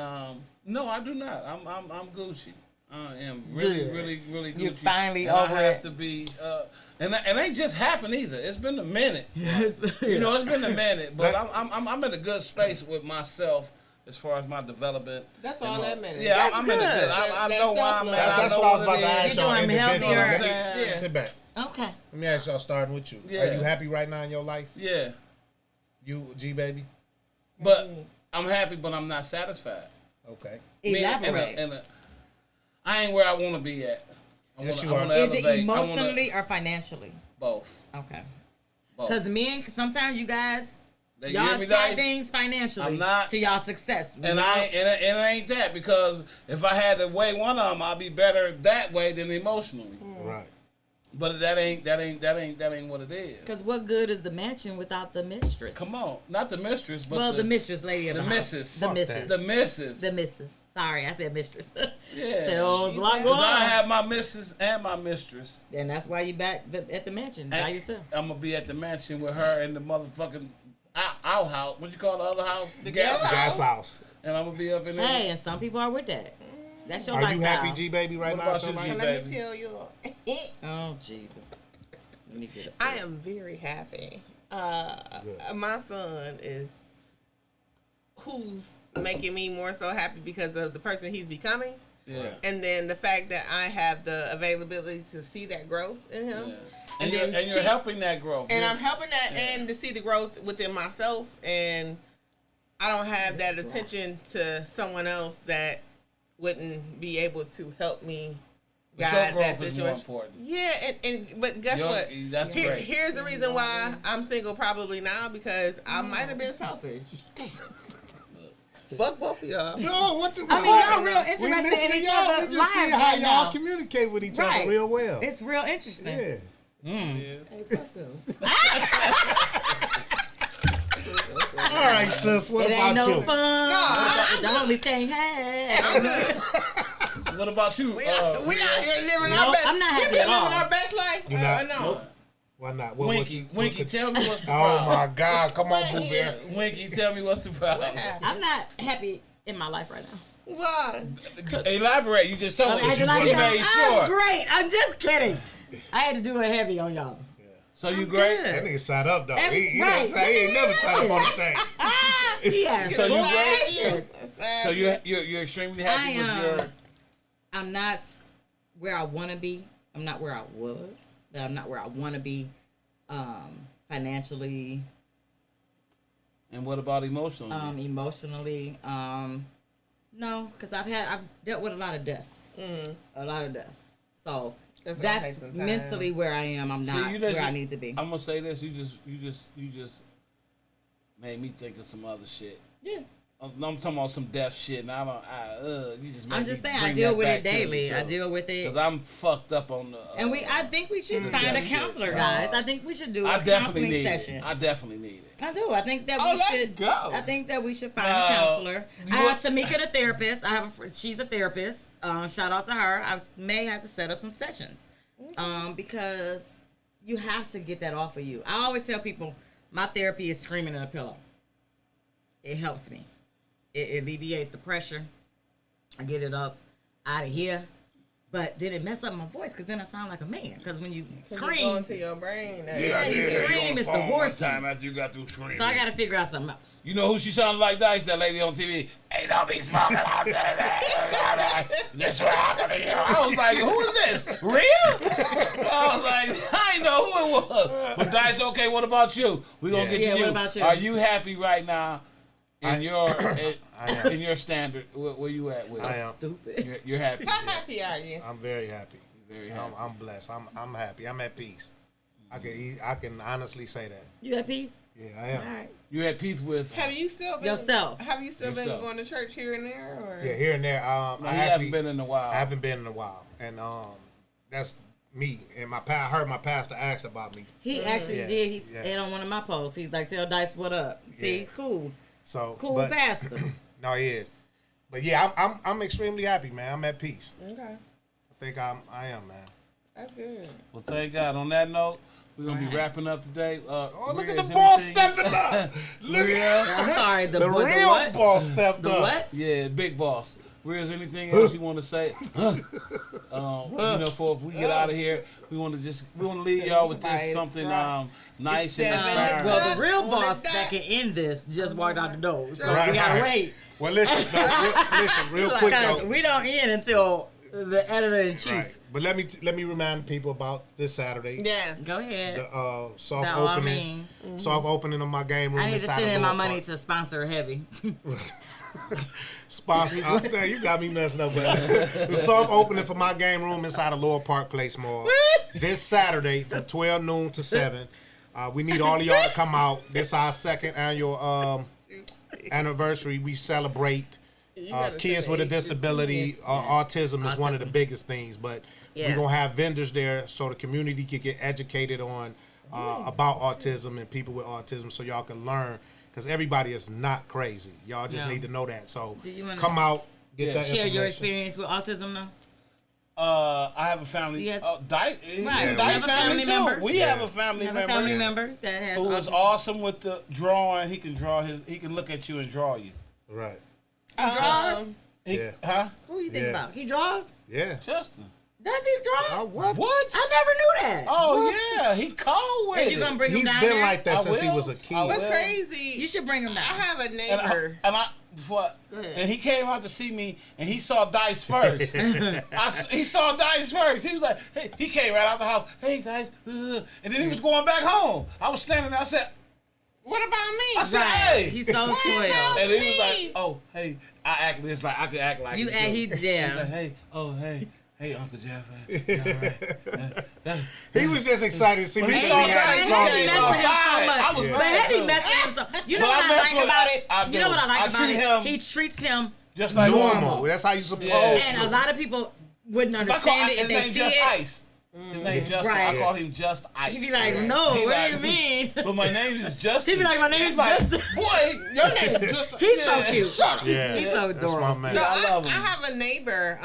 no, I do not. I'm Gucci. I am really, Good. really, really Gucci. You're finally and over I have it. to be, and it ain't just happened either. It's been a minute. Yes, You know, it's been a minute, but I'm in a good space with myself as far as my development. That's and all my- that matters. Yeah, That's I'm in a good. good. I That know why I'm self-love. at. I That's know what I was about what to it ask is. You're y'all doing individually. healthier. Yeah. Sit back. Okay. Let me ask y'all, starting with you. Yeah. Are you happy right now in your life? Yeah, You, G baby? but I'm happy, but I'm not satisfied. Okay. Me Elaborate. and I ain't where I want to be at. Yes, you I are. wanna Is it elevate. emotionally or financially? Both. Okay. Both. Because men, sometimes you guys, They y'all give me tie that- things financially I'm not- to y'all success. And it ain't that, because if I had to weigh one of them, I'd be better that way than emotionally. Right. But that ain't what it is. Because what good is the mansion without the mistress? Come on, not the mistress, but the mistress lady of the missus. The missus. The missus. The missus. Sorry, I said mistress. Yeah. So it's a lot going Because on. I have my missus and my mistress. And that's why you back at the mansion by yourself. I'm gonna be at the mansion with her in the motherfucking outhouse. What you call the other house? The gas house. And I'm gonna be up in there. Hey, and some people are with that. That's your Are lifestyle. you happy, G baby, right What now? about you, somebody? G? Let baby. me tell you. Oh, Jesus. Let me get a I am very happy. My son is who's making me more so happy because of the person he's becoming. Yeah. And then the fact that I have the availability to see that growth in him. Yeah. And you're helping that growth. And yeah. I'm helping that and to see the growth within myself. And I don't have that attention to someone else that wouldn't be able to help me But guide your that growth is situation. more important. Yeah, but guess what? That's great. Here's the reason why I'm single probably now, because I might have been selfish. Fuck both of y'all. No, what the I mean, y'all real We interested listen in to each y'all. other's We just see lives how right y'all now. communicate with each Right. other real well. It's real interesting. Yeah. Hey, fuck them. All right, sis. What It about ain't no you? fun. I'm The homies can't have. What about you? We out here living No, our best. I'm not We happy been at all. living our best life. You not? No. Why not? Winky, tell me what's the Oh problem. my God! Come on, Boo Bear. Winky, tell me what's the problem. What happened? I'm not happy in my life right now. Why? Elaborate. You just told I'm me. acting You like made I'm sure. great. I'm just kidding. I had to do it heavy on y'all. So you I'm great? good. That nigga sat up though. Every- He right. ain't never sat up on the tank. Yeah. So you great? Sad. So you're extremely happy with your. I'm not where I want to be. I'm not where I was. But I'm not where I want to be financially, And what about emotionally? emotionally. No, because I've dealt with a lot of death. A lot of death. So That's gonna take that's some time. mentally where I am. I'm not where I need to be. I'm gonna say this. You just made me think of some other shit. Yeah. I'm talking about some deaf shit, and you just. I'm just saying, I deal with it daily. I deal with it. Because I'm fucked up on the. And I think we should find a deaf counselor, shit. guys. I think we should do a I definitely counseling need session. it. I definitely need it. I do. I think that let's we should go. I think that we should find No. a counselor. You I have want- Tamika, the therapist. I have she's a therapist. Shout out to her. I may have to set up some sessions. Because you have to get that off of you. I always tell people my therapy is screaming in a pillow. It helps me. It alleviates the pressure. I get it up out of here. But then it mess up my voice because then I sound like a man. Because when you Go scream, into your brain. you scream, it's the horse. After you got through screaming. So I got to figure out something else. You know who she sounded like? Dice, that lady on TV. Hey, don't be smoking out there. This what happened to you. I was like, who is this? Real? I was like, I didn't know who it was. But Dice, okay, what about you? We're going to get to you. what about you? Are you happy right now in your standard? Where you at with I it? am. Stupid. You're happy. How happy are you? I'm very happy. Very happy. I'm blessed. I'm happy. I'm at peace. I can honestly say that. You at peace? Yeah, I am. All right. You're at peace with. Have you still been Yourself. Have you still Yourself. been going to church here and there? Or? Yeah, here and there. No, you haven't been in a while. I haven't been in a while, and that's me. And I heard my pastor asked about me. He actually Yeah, did. He yeah. said on one of my posts, he's like, "Tell Dice what up." See, Yeah. cool, So cool but, pastor. No, he is. But yeah, I'm extremely happy, man. I'm at peace. Okay, I think I am, man. that's good. Well, thank God. On that note, we're going to be wrapping up today. Oh, look Rhea, at is the ball anything- stepping up. Look at I'm sorry, the the real what? ball stepped The up. what? Yeah, big boss. Rhea, is anything else you want to say? If we get out of here, we want to leave y'all with just something nice and It's inspiring. Well, the real On the boss dot. that can end this just walked out the door, so Right, we gotta right. wait. Well, listen, real quick Because though. we don't end until the editor in chief. Right. But let me remind people about this Saturday. Yes. Go ahead. The soft By all opening, means. soft opening of my game room. I need to inside send of in my Lower money Park. to sponsor Heavy. Sponsor. You got me messing up. The soft opening for my game room inside of Lower Park Place Mall this Saturday from 12 noon to 7. We need all of y'all to come out. This is our second annual anniversary. We celebrate gotta kids say with a age. disability, autism is one of the biggest things. But Yeah. we're gonna have vendors there so the community can get educated on about autism and people with autism, so y'all can learn. Because everybody is not crazy. Y'all just No. need to know that. So Do you wanna come out, get Yeah. that Share information. your experience with autism, though. I have a family. Yes. Dice, Right. Dice We have a family family too. member. We have a family You have a member family member that has who was autism. awesome with the drawing. He can draw he can look at you and draw you. Right. He, Yeah. Huh? Who you think Yeah. about? He draws? Yeah. Justin. Does he draw? What? What? I never knew that. Oh What? yeah, he cold with And you it. gonna bring him He's down been there? like that I since he will. was a I kid. What's will. crazy? You should bring him I down. have a and neighbor. I before ahead. and he came out to see me and he saw Dice first. He saw Dice first. He was like, hey, he came right out the house. Hey Dice, and then he was going back home. I was standing there. I said, What about me? I said, Right. hey. He's so What spoiled. about- And he was like, Me. oh hey, I act this like I could act like You it, and too. he, He's like, yeah. hey, oh hey Uncle Jeff. Hey, all right. He was just excited to see me. When he because saw he had that, a he song came in messed his with him mouth. so much. I was Yeah. But mad had he too. messed with him so, you know But what I I mess like with- about it? I You know what I do. like I about treat it? him He treats him just like Normal. That's how you supposed Yeah. and a to. lot of people wouldn't I call understand it if his they name see Just it. Ice. His name Just. Right. I call him Just Ice. He'd be like, Yeah. no, He what like- do you mean? But my name is Justin. He'd be like, my name's He's like, Justin. boy, your name is Justin. He's so Yeah. cute. Yeah. He's so That's my adorable. man. So I love him. I have a neighbor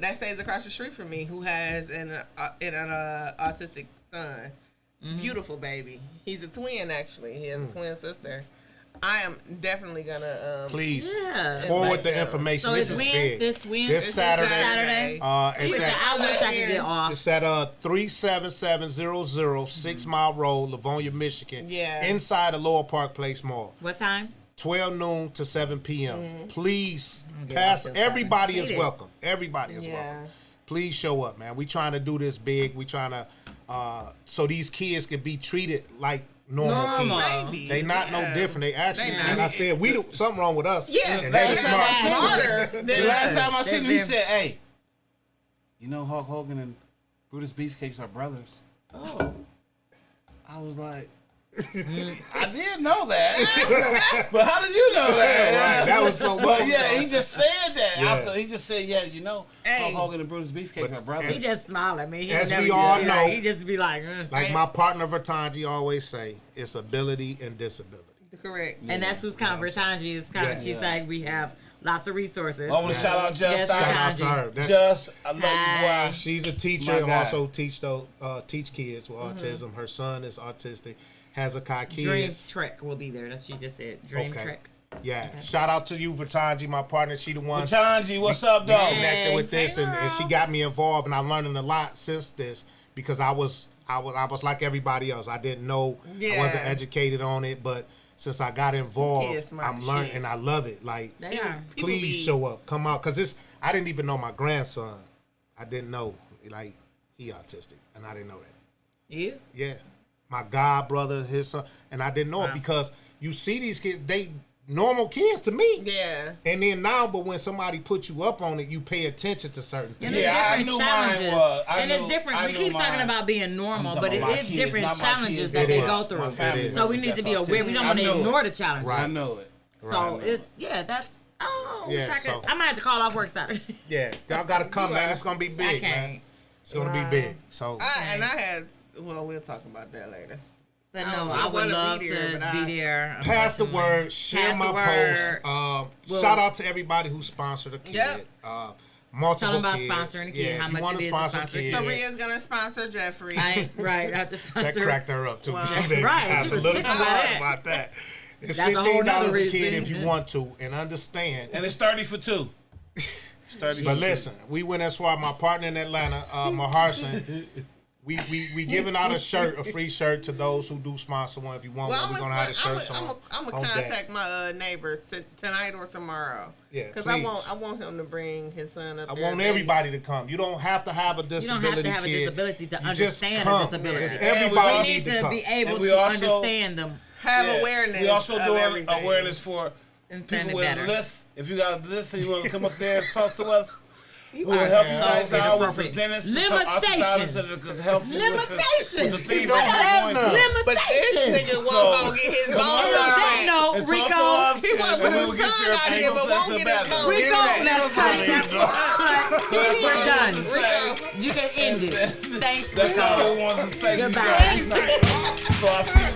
that stays across the street from me who has an autistic son. Beautiful baby. He's a twin, actually. He has a twin sister. I am definitely gonna Please Yeah. forward the Like, information. So this it's is when? big. This when? This It's Saturday. Saturday. It's at, I wish I could get off. it's at 37700 6 Mile Road, Livonia, Michigan. Yeah. Inside the Lower Park Place Mall. What time? 12 noon to 7 p.m. Please get pass. off till Everybody 7. is Hate it. welcome. Everybody is Yeah. welcome. Please show up, man. We trying to do this big. We trying to so these kids can be treated like normal kids. baby. They not no different. They actually, They not. like I said, we do something wrong with us. Yeah, and they're they that's smart. right. smarter The than last time I They're seen him, he very- said, hey, you know Hulk Hogan and Brutus Beefcakes are brothers. Oh. I was like, I did know that. But how did you know that? Right, that was so But long yeah, ago. he just said that. Yeah. After, he just said, yeah, you know Hey. Hulk Hogan and Brutus Beefcakes are brothers. He just smile at me. He As never we do all that. know- He just be like, Like my partner Vertanji always say, it's ability and disability. correct. And that's who's kind of Vertanji is kind of. Yeah. She said we have lots of resources. I want to shout out Just. Yes, Shout Vertanji. out to her. That's, Just, I love Hi. you, boy. she's a teacher My and God. also teach kids with autism. Her son is autistic, has a Dream kids. Trek will be there. That's what she just said. Dream Okay. Trek. Yeah. Shout out to you, Vertanji, my partner. She the one Tanji, what's up, we dog? connected with this, Hey, and she got me involved, and I'm learning a lot since this because I was like everybody else. I didn't know, I wasn't Yeah. educated on it, but since I got involved, Kids smart I'm as learning, shit. and I love it. Like, They are. People please be- show up, come out, because I didn't even know my grandson. I didn't know, like, he autistic, and I didn't know that. He is? Yeah, my god brother, his son, and I didn't know it Wow. because you see these kids, they normal kids to me. Yeah. And then now, but when somebody puts you up on it, you pay attention to certain And things. it's Yeah, I different knew mine challenges. was- I and knew- it's different. I We knew keep talking mine. about being normal, I'm but talking it about is kids, different not my challenges kids, that it they is. go through. My family is. So we members need to that's be aware. We autistic. don't I want to knew ignore it. the challenges. Right. I know it. So Right. it's that's I wish Yeah, I could. so- I might have to call off work Saturday. Yeah, y'all gotta come, You man. are. It's gonna be I big, can't. man. It's gonna Wow. be big. So And I had. Well, we'll talk about that later. But I no, don't I would wanna love be there, to but be there. pass the unfortunately. word, share Pass my the word. post. Shout out to everybody who sponsored a kid. Yep. Multiple Tell 'em about kids. sponsoring a kid, Yeah, how if you much wanna it is to sponsor sponsor a kids, kid. So Ria's gonna sponsor Jeffrey. Right, I have to that sponsor. cracked her up too. Wow. She didn't Right, have she a was little tickled too by hard that. about that. It's That's a whole $15 nother a kid reason. if you want to, and understand. And it's 30 for 2. It's 30 But for listen, we went as far. My partner in Atlanta, Maharson, we giving out a free shirt to those who do sponsor one. If you want Well, one, we're gonna have the shirts I'm on. gonna on contact deck. my neighbor tonight or tomorrow. Yeah, because please. I want him to bring his son up. I there want and everybody to come. You don't have to have a You disability. don't have to have a kid. disability to You just understand come. a disability. Just And we everybody We need need to to come. be able And we to also- understand them have Yeah. awareness. We also of doing everything. awareness for and people understand it with better. lists. If you got a list and you want to come upstairs and talk to us, Who will help you guys so out with some inappropriate. dentists, Limitations. some help you with Limitations. the things don't that have you're none. going through. But this nigga won't go get his come balls on, back. No, It's Rico. also us, He want to and put we his will get son your out here, but won't get his balls Rico, back. let's cut that. We're done. Rico. You can end it. Thanks, That's all Rico. we want to say. Goodbye. So I see